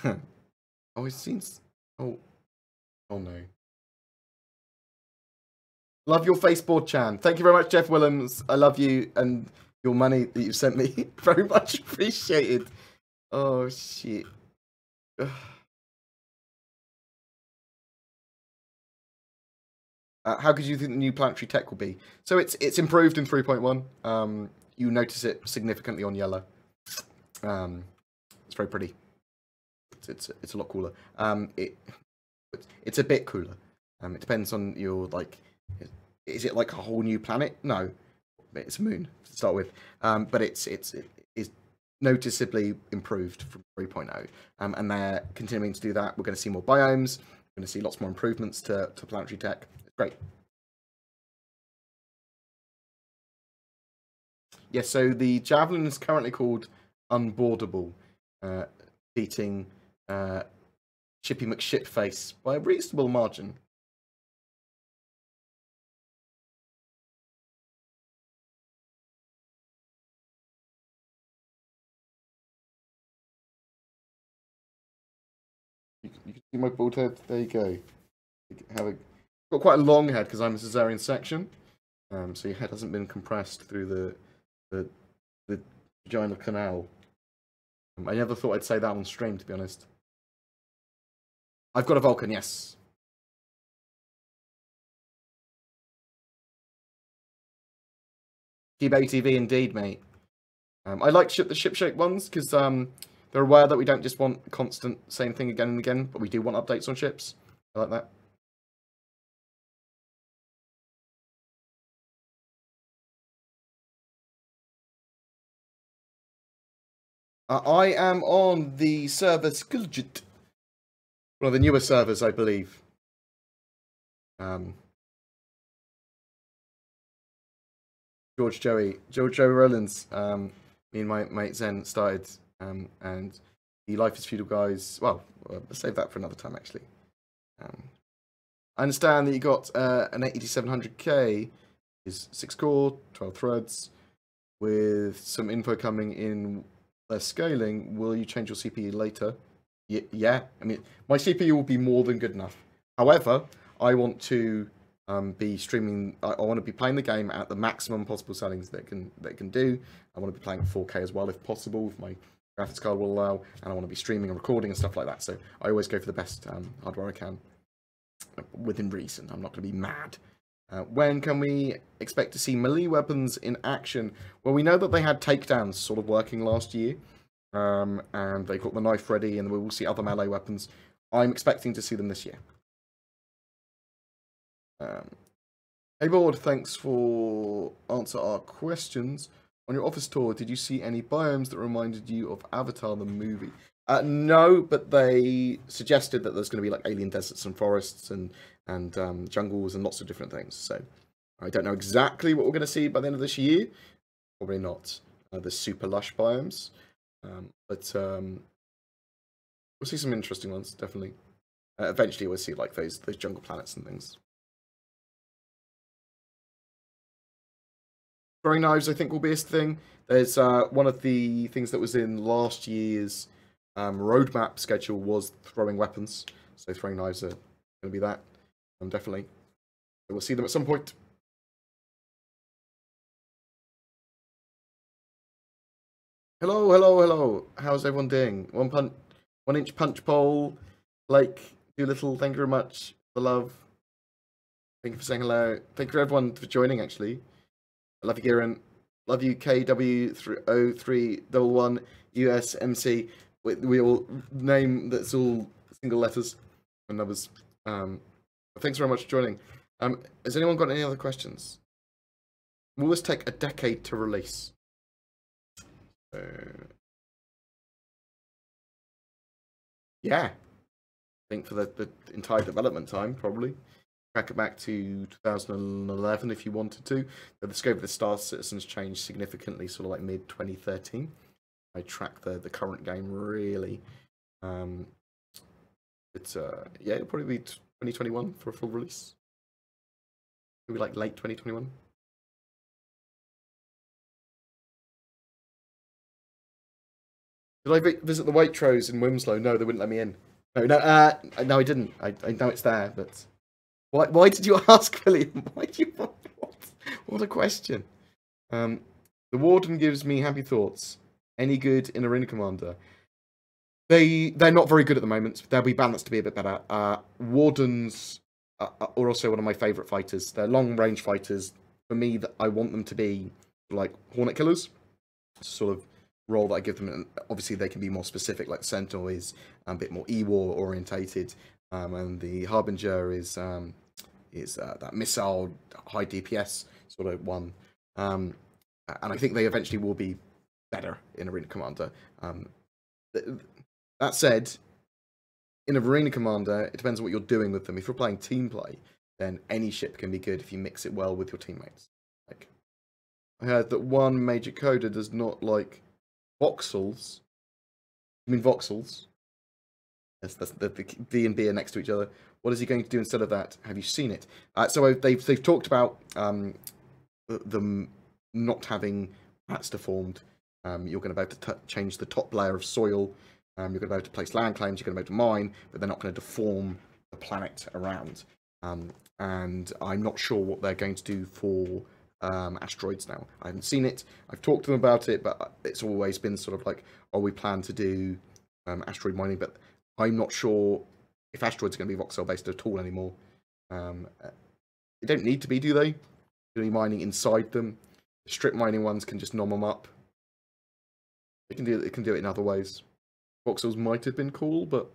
Speaker 1: Oh, it seems... Oh no. Love your Facebook, Chan. Thank you very much, Jeff Willems. I love you and your money that you sent me. Very much appreciated. Oh, shit. How could you think the new planetary tech will be? So it's improved in 3.1. You notice it significantly on yellow. It's very pretty. It's a lot cooler. It's a bit cooler. It depends on your is it like a whole new planet? No, it's a moon to start with. But it's noticeably improved from 3.0. And they're continuing to do that. We're going to see more biomes. We're going to see lots more improvements to planetary tech. Great. Yes, so the Javelin is currently called Unboardable, beating Chippy McShipface by a reasonable margin. You can see my bald head. There you go. Got quite a long head because I'm a cesarean section, so your head hasn't been compressed through the vaginal canal. I never thought I'd say that on stream, to be honest. I've got a Vulcan, yes. Keep ATV indeed, mate. I like the ship shape ones because they're aware that we don't just want constant same thing again and again, but we do want updates on ships. I like that. I am on the server Skuljit. One of the newer servers, I believe. George Joey Rollins. me and my mate Zen started, and the Life is Feudal guys. Well, let's save that for another time. Actually, I understand that you got an 8700K, is 6 core, 12 threads, with some info coming in. Scaling. Will you change your CPU later? Yeah. I mean, my CPU will be more than good enough. However, I want to be streaming. I want to be playing the game at the maximum possible settings that it can do. I want to be playing 4K as well, if possible, if my graphics card will allow. And I want to be streaming and recording and stuff like that. So I always go for the best hardware I can, within reason. I'm not going to be mad. When can we expect to see melee weapons in action? Well, we know that they had takedowns sort of working last year, and they got the knife ready, and we will see other melee weapons. I'm expecting to see them this year. Hey Bored, thanks for answering our questions. On your office tour, did you see any biomes that reminded you of Avatar the movie? No, but they suggested that there's going to be like alien deserts and forests and jungles and lots of different things. So I don't know exactly what we're going to see by the end of this year. Probably not the super lush biomes, but we'll see some interesting ones, definitely. Eventually we'll see like those jungle planets and things. Throwing knives, I think, will be a thing. There's one of the things that was in last year's roadmap schedule was throwing weapons. So throwing knives are going to be that. Definitely. We'll see them at some point. Hello, hello, hello. How's everyone doing? 1 inch punch pole. Blake, Doolittle, thank you very much for the love. Thank you for saying hello. Thank you for everyone for joining, actually. I love you, Kieran. Love you, KW0311 USMC. We all name that's all single letters and numbers. Thanks very much for joining. Has anyone got any other questions? Will this take a decade to release? Yeah. I think for the entire development time, probably. Track it back to 2011 if you wanted to. The scope of the Star Citizens changed significantly, sort of like mid-2013. I track the current game, really. It's yeah, it'll probably be 2021 for a full release. Maybe like late 2021. Did I visit the Waitrose in Wimslow? No, they wouldn't let me in. No, I didn't. I know it's there, but why did you ask, William? Why do you what a question. The Warden gives me happy thoughts. Any good in Arena Commander? They're not very good at the moment. They'll be balanced to be a bit better. Wardens are also one of my favourite fighters. They're long-range fighters. For me, I want them to be like Hornet Killers. Sort of role that I give them. And obviously, they can be more specific. Like Sentinel is a bit more E-War orientated, and the Harbinger is that missile high DPS sort of one. And I think they eventually will be better in Arena Commander. That said, in Arena Commander, it depends on what you're doing with them. If you're playing team play, then any ship can be good if you mix it well with your teammates. Like, I heard that one major coder does not like voxels. You mean voxels? Yes, that's the D and B are next to each other. What is he going to do instead of that? Have you seen it? So they've talked about them not having mats deformed. You're going to be able to change the top layer of soil. You're going to be able to place land claims. You're going to be able to mine, but they're not going to deform the planet around. And I'm not sure what they're going to do for asteroids now. I haven't seen it. I've talked to them about it, but it's always been sort of like, oh, we plan to do asteroid mining, but I'm not sure if asteroids are going to be voxel based at all anymore. They don't need to be, do they? Doing mining inside them. The strip mining ones can just nom them up. It can do it in other ways. Voxels might have been cool, but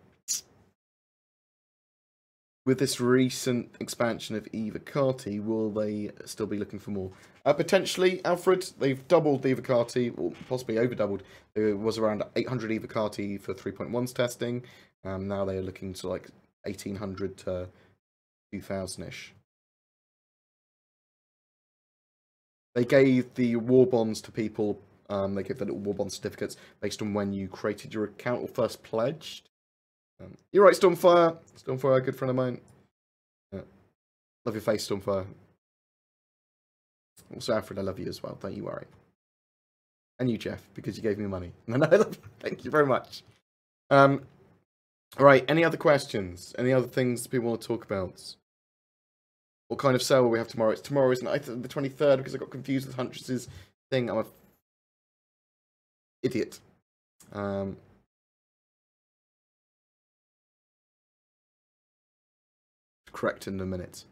Speaker 1: with this recent expansion of Evocati, will they still be looking for more? Potentially, Alfred. They've doubled the Evocati, or possibly over-doubled. There was around 800 Evocati for 3.1's testing. Now they are looking to like 1,800 to 2,000-ish. They gave the war bonds to people They give the little war bond certificates based on when you created your account or first pledged. You're right, Stormfire. Stormfire, a good friend of mine. Love your face, Stormfire. Also, Alfred, I love you as well. Don't you worry. And you, Jeff, because you gave me money. No, thank you very much. All right, any other questions? Any other things people want to talk about? What kind of sale will we have tomorrow? It's tomorrow, isn't it? The 23rd, because I got confused with Huntress's thing. I'm a idiot. Correct in a minute.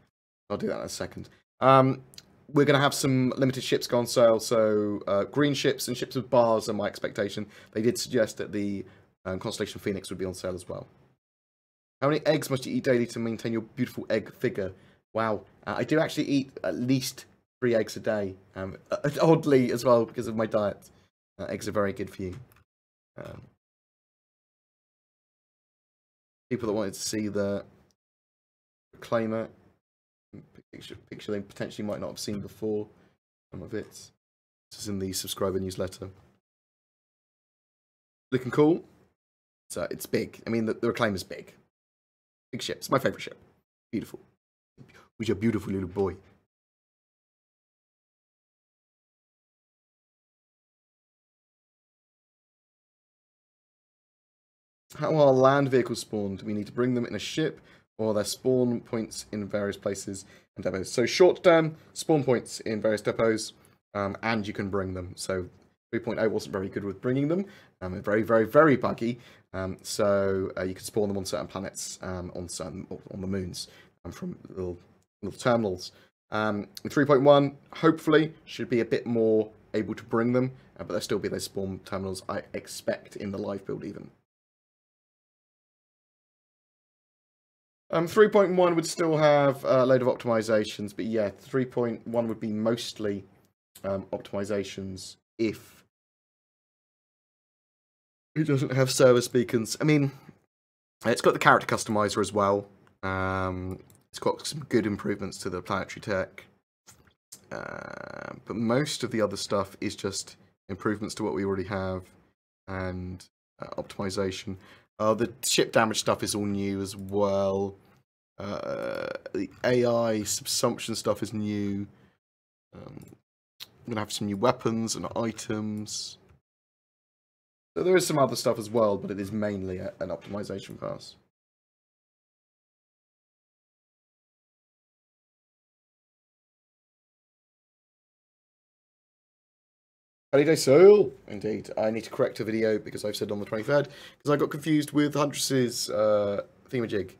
Speaker 1: I'll do that in a second. We're going to have some limited ships go on sale. So green ships and ships with bars are my expectation. They did suggest that the Constellation Phoenix would be on sale as well. How many eggs must you eat daily to maintain your beautiful egg figure? Wow. I do actually eat at least 3 eggs a day. Oddly as well, because of my diet. Eggs are very good for you. People that wanted to see the Reclaimer picture they potentially might not have seen before. Some of it. This is in the subscriber newsletter. Looking cool. So it's big. I mean, the Reclaimer's big. Big ship. It's my favourite ship. Beautiful. Who's your beautiful little boy? How are land vehicles spawned? Do we need to bring them in a ship, or are there spawn points in various places and depots? So short-term spawn points in various depots, and you can bring them. So 3.0 wasn't very good with bringing them. Very, very, very buggy. So you can spawn them on certain planets, on the moons, from little terminals. 3.1 hopefully should be a bit more able to bring them, but there'll still be those spawn terminals I expect in the live build even. 3.1 would still have a load of optimizations, but yeah, 3.1 would be mostly optimizations if it doesn't have service beacons. I mean, it's got the character customizer as well. It's got some good improvements to the planetary tech. But most of the other stuff is just improvements to what we already have and optimization. The ship damage stuff is all new as well. The AI subsumption stuff is new. I'm going to have some new weapons and items. So there is some other stuff as well, but it is mainly an optimization pass. Holiday sale! Indeed. I need to correct a video because I've said on the 23rd, because I got confused with Huntress's thingamajig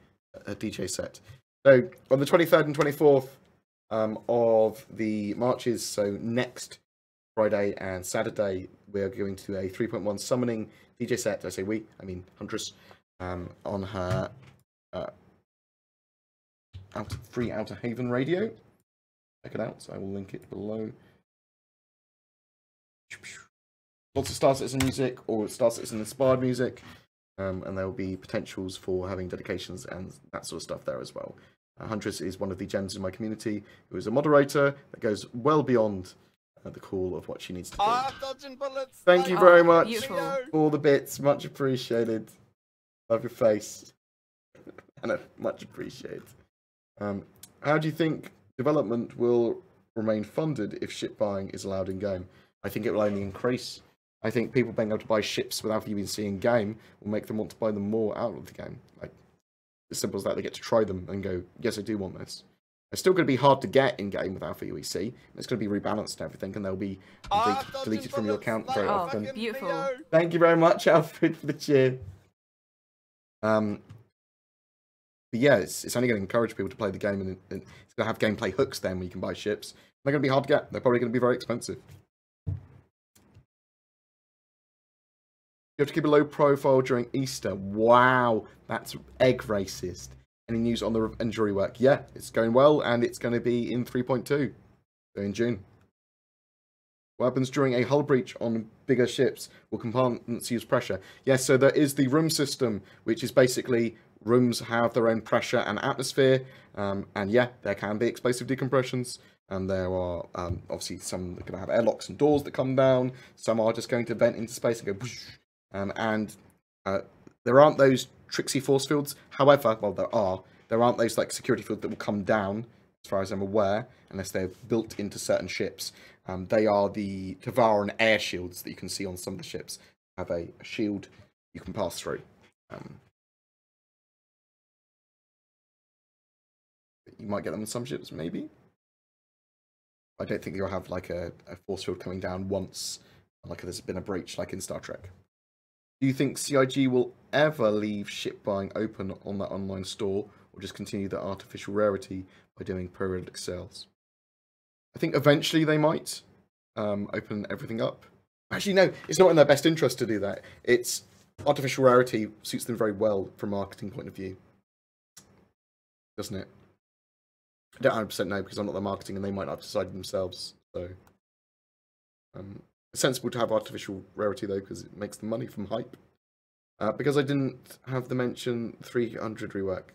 Speaker 1: DJ set. So, on the 23rd and 24th of the Marches, so next Friday and Saturday, we are going to a 3.1 summoning DJ set. I say we, I mean Huntress, on her free Outer Haven radio. Check it out, so I will link it below. Lots of Star Citizen music or Star Citizen inspired music, and there will be potentials for having dedications and that sort of stuff there as well. Huntress is one of the gems in my community who is a moderator that goes well beyond the call of what she needs to do.
Speaker 3: Dodging bullets.
Speaker 1: Thank you very much
Speaker 2: beautiful.
Speaker 1: for all the bits, much appreciated. Love your face. And much appreciated. How do you think development will remain funded if ship buying is allowed in game? I think it will only increase. I think people being able to buy ships without even seeing game will make them want to buy them more out of the game. Like, as simple as that, they get to try them and go, yes, I do want this. It's still going to be hard to get in game with Alpha UEC. It's going to be rebalanced and everything, and they'll be deleted from your account very often.
Speaker 2: Beautiful.
Speaker 1: Thank you very much, Alfred, for the cheer. But yeah, it's only going to encourage people to play the game, and it's going to have gameplay hooks then where you can buy ships. They're going to be hard to get. They're probably going to be very expensive. You have to keep a low profile during Easter. Wow, that's egg racist. Any news on the injury work? Yeah, it's going well, and it's going to be in 3.2, so in June. What happens during a hull breach on bigger ships? Will compartments use pressure? Yes, so there is the room system, which is basically rooms have their own pressure and atmosphere, and yeah, there can be explosive decompressions. And there are obviously some that are going to have airlocks and doors that come down. Some are just going to vent into space and go whoosh. There aren't those tricksy force fields. However, well, there aren't those like security fields that will come down, as far as I'm aware, unless they're built into certain ships. They are the Tavaran air shields that you can see on some of the ships. Have a shield you can pass through. You might get them on some ships, maybe. I don't think you'll have like a force field coming down once, like there's been a breach, like in Star Trek. Do you think CIG will ever leave ship buying open on that online store, or just continue the artificial rarity by doing periodic sales? I think eventually they might open everything up. Actually, no, it's not in their best interest to do that. It's artificial rarity suits them very well from a marketing point of view, doesn't it? I don't 100% know because I'm not their marketing and they might not have decided themselves. So, it's sensible to have artificial rarity though because it makes the money from hype. Because I didn't have the mention 300 rework.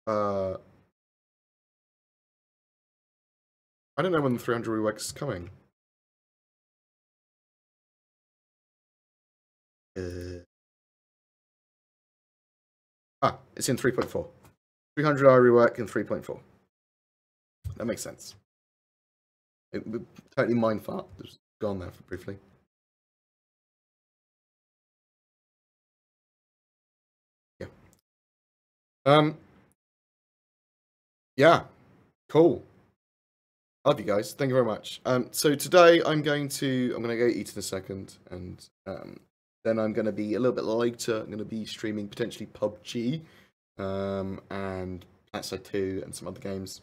Speaker 1: I don't know when the 300 rework is coming. It's in 3.4. 300 hour rework in 3.4. That makes sense. It would totally mind fart. Just gone there for briefly. Yeah. Yeah. Cool. I love you guys. Thank you very much. So today I'm gonna go eat in a second, and then I'm gonna be a little bit later. I'm gonna be streaming potentially PUBG, and Planet 2 and some other games.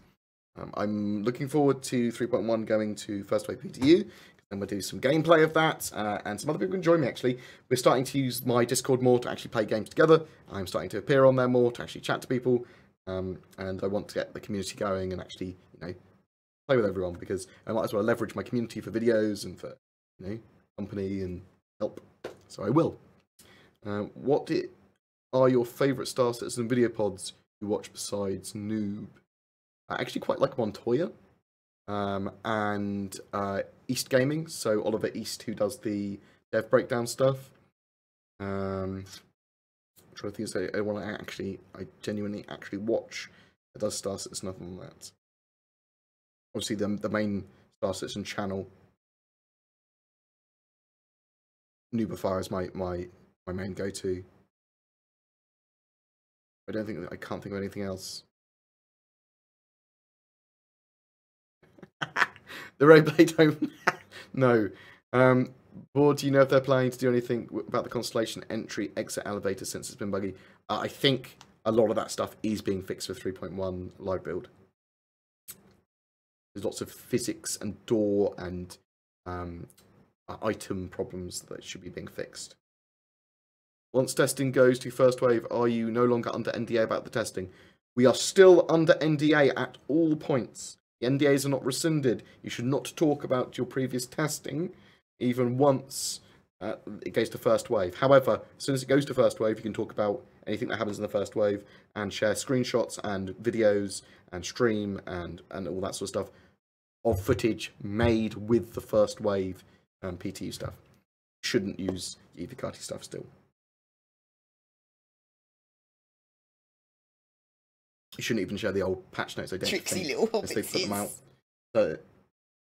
Speaker 1: I'm looking forward to 3.1 going to First Wave PTU, and we'll do some gameplay of that, and some other people can join me actually. We're starting to use my Discord more to actually play games together. I'm starting to appear on there more to actually chat to people, and I want to get the community going and actually, play with everyone, because I might as well leverage my community for videos and for, company and help. So I will. What are your favourite Star Citizen and video pods you watch besides Noob? I actually quite like Montoya, and East Gaming, so Oliver East, who does the dev breakdown stuff. I'm trying to think of anyone I genuinely actually watch that does Star Citizen other than that. Obviously, the main Star Citizen channel, Noobify, is my main go-to. I can't think of anything else. The Roadblade home. No. Board, do you know if they're planning to do anything about the Constellation entry exit elevator since it's been buggy? I think a lot of that stuff is being fixed with 3.1 live build. There's lots of physics and door and item problems that should be being fixed. Once testing goes to First Wave, are you no longer under NDA about the testing? We are still under NDA at all points. The NDAs are not rescinded. You should not talk about your previous testing, even once it goes to First Wave. However, as soon as it goes to First Wave, you can talk about anything that happens in the First Wave and share screenshots and videos and stream and all that sort of stuff of footage made with the First Wave PTU stuff. You shouldn't use the Ducati stuff still. You shouldn't even share the old patch notes.
Speaker 3: Tricksy little hobbits.
Speaker 1: They put them out. So,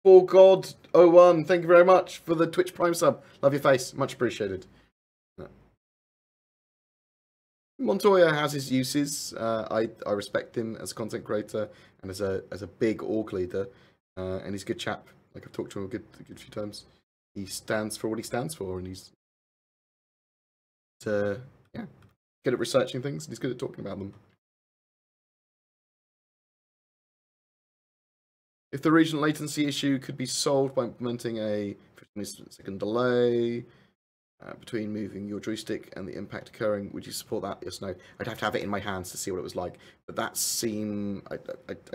Speaker 1: For God 01, thank you very much for the Twitch Prime sub. Love your face, much appreciated. Montoya has his uses. I respect him as a content creator and as a big org leader, and he's a good chap. Like, I've talked to him a good few times. He stands for what he stands for, and he's good at researching things, and he's good at talking about them. If the regional latency issue could be solved by implementing a 15-second delay between moving your joystick and the impact occurring, would you support that? Yes, no. I'd have to have it in my hands to see what it was like. But that seemed... I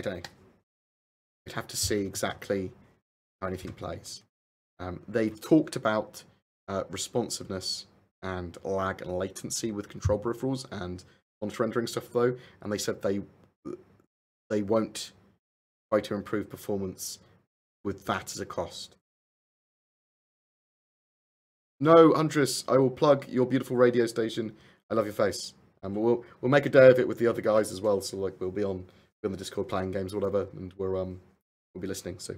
Speaker 1: don't know. I'd have to see exactly how anything plays. They talked about responsiveness and lag and latency with control peripherals and monitor rendering stuff, though, and they said they won't try to improve performance with that as a cost. No, Huntress, I will plug your beautiful radio station. I love your face, and we'll make a day of it with the other guys as well. So like we'll be on the Discord playing games or whatever, and we'll be listening. So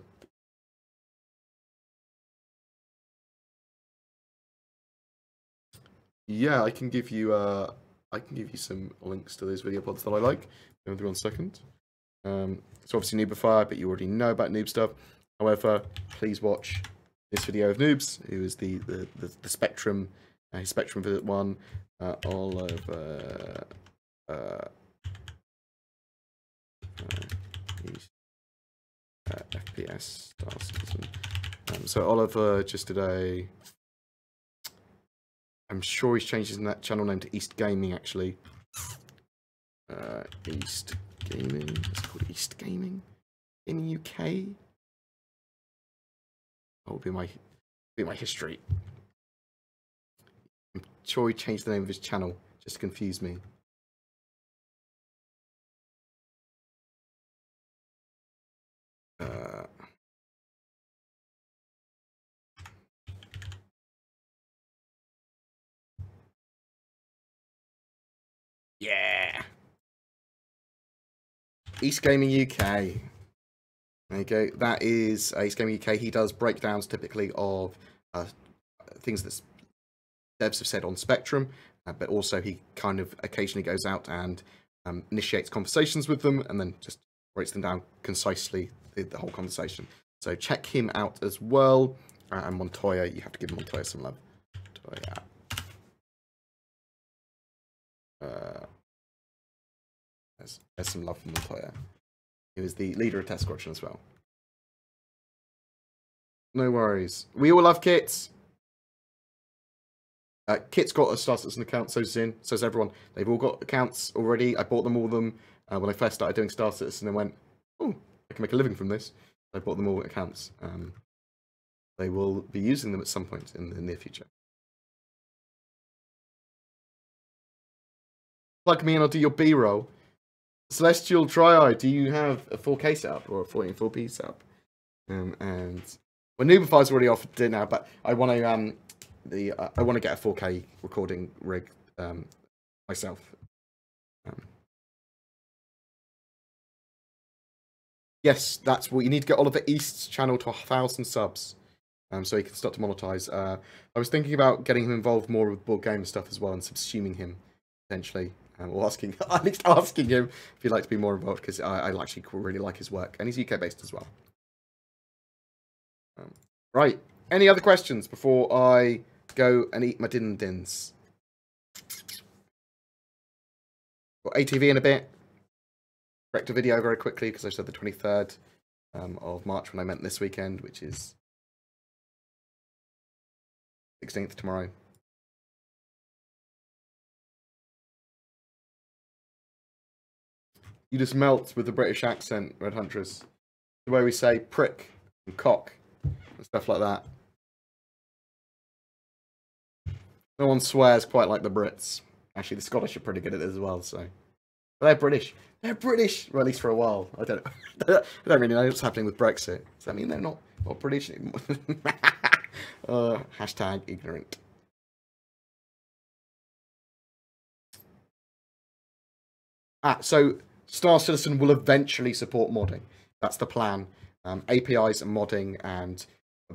Speaker 1: yeah, I can give you some links to those video pods that I like. Give me 1 second. It's obviously Noobifier, but you already know about noob stuff. However, please watch this video of Noobs, who is the Spectrum, his Spectrum Visit 1, Oliver, FPS Star Citizen. So Oliver just did a, I'm sure he's changed his channel name to East Gaming actually. East Gaming, it's called East Gaming in the UK. That will be my history. I'm sure he changed the name of his channel just to confuse me. Yeah. East Gaming UK. There you go. That is East Gaming UK. He does breakdowns typically of things that devs have said on Spectrum, but also he kind of occasionally goes out and initiates conversations with them and then just breaks them down concisely, the whole conversation. So check him out as well. And Montoya, you have to give Montoya some love. Montoya. There's some love from Montoya. He was the leader of Test Squadron as well. No worries. We all love Kits. Kit's got a Star Citizen account, so's Zin, so's everyone. They've all got accounts already. I bought them all when I first started doing Star Citizen and went, oh, I can make a living from this. I bought them all accounts. They will be using them at some point in the near future. Plug me in, I'll do your B-roll. Celestial Triad, do you have a 4K setup or a 1440p setup? And well, Noobify's already offered it now, but I want to I want to get a 4K recording rig myself. Yes, that's what you need to get Oliver East's channel to 1,000 subs, so he can start to monetize. I was thinking about getting him involved more with BoredGamer stuff as well and subsuming him potentially. Or asking, at least asking him if he'd like to be more involved, because I actually really like his work, and he's UK based as well. Right, any other questions before I go and eat my din-dins? Got ATV in a bit. Correct a video very quickly because I said the 23rd of March when I meant this weekend, which is 16th tomorrow. You just melt with the British accent, Red Huntress. The way we say prick and cock and stuff like that. No one swears quite like the Brits. Actually, the Scottish are pretty good at it as well, so. But they're British. They're British! Well, at least for a while. I don't really know what's happening with Brexit. Does that mean they're not British anymore? Hashtag ignorant. So Star Citizen will eventually support modding. That's the plan. APIs and modding, and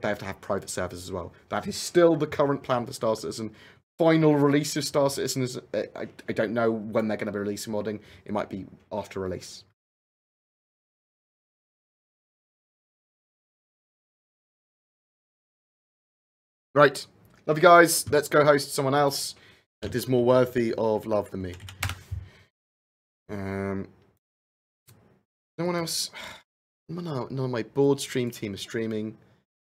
Speaker 1: they have to have private servers as well. That is still the current plan for Star Citizen. Final release of Star Citizen is, I don't know when they're going to be releasing modding. It might be after release. Right. Love you guys. Let's go host someone else that is more worthy of love than me. No one else. None of my board stream team is streaming. You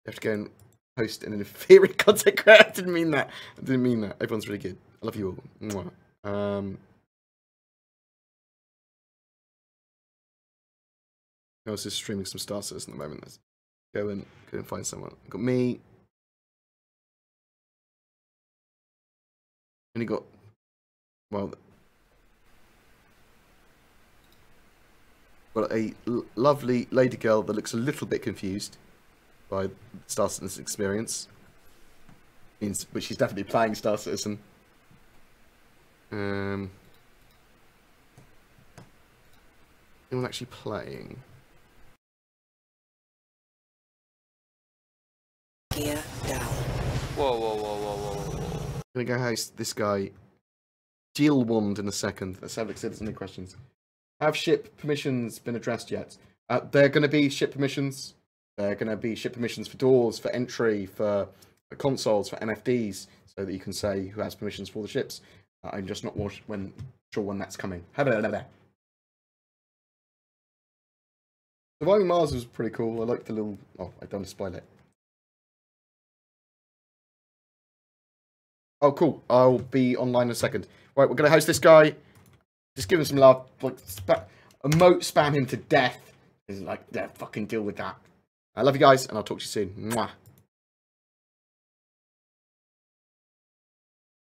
Speaker 1: have to go and host an inferior content creator. I didn't mean that. I didn't mean that. Everyone's really good. I love you all. Mwah. I was just streaming some Star Citizen at the moment. Let's go and find someone. Got me. Only got, well, Got a lovely lady girl that looks a little bit confused by Star Citizen experience. But she's definitely playing Star Citizen. Anyone actually playing?
Speaker 3: Gear down.
Speaker 1: Whoa. I'm gonna go host this guy, Jill Wand, in a second. Let's have a look see if there's any questions. Have ship permissions been addressed yet? They're going to be ship permissions. They're going to be ship permissions for doors, for entry, for consoles, for MFDs, so that you can say who has permissions for the ships. I'm just not sure when that's coming. Surviving Mars was pretty cool. I like the little... Oh, I don't want to spoil it. Oh, cool. I'll be online in a second. Right, we're going to host this guy. Just give him some love. Like, emote spam him to death. Like, yeah, fucking deal with that. I love you guys, and I'll talk to you soon. Mwah.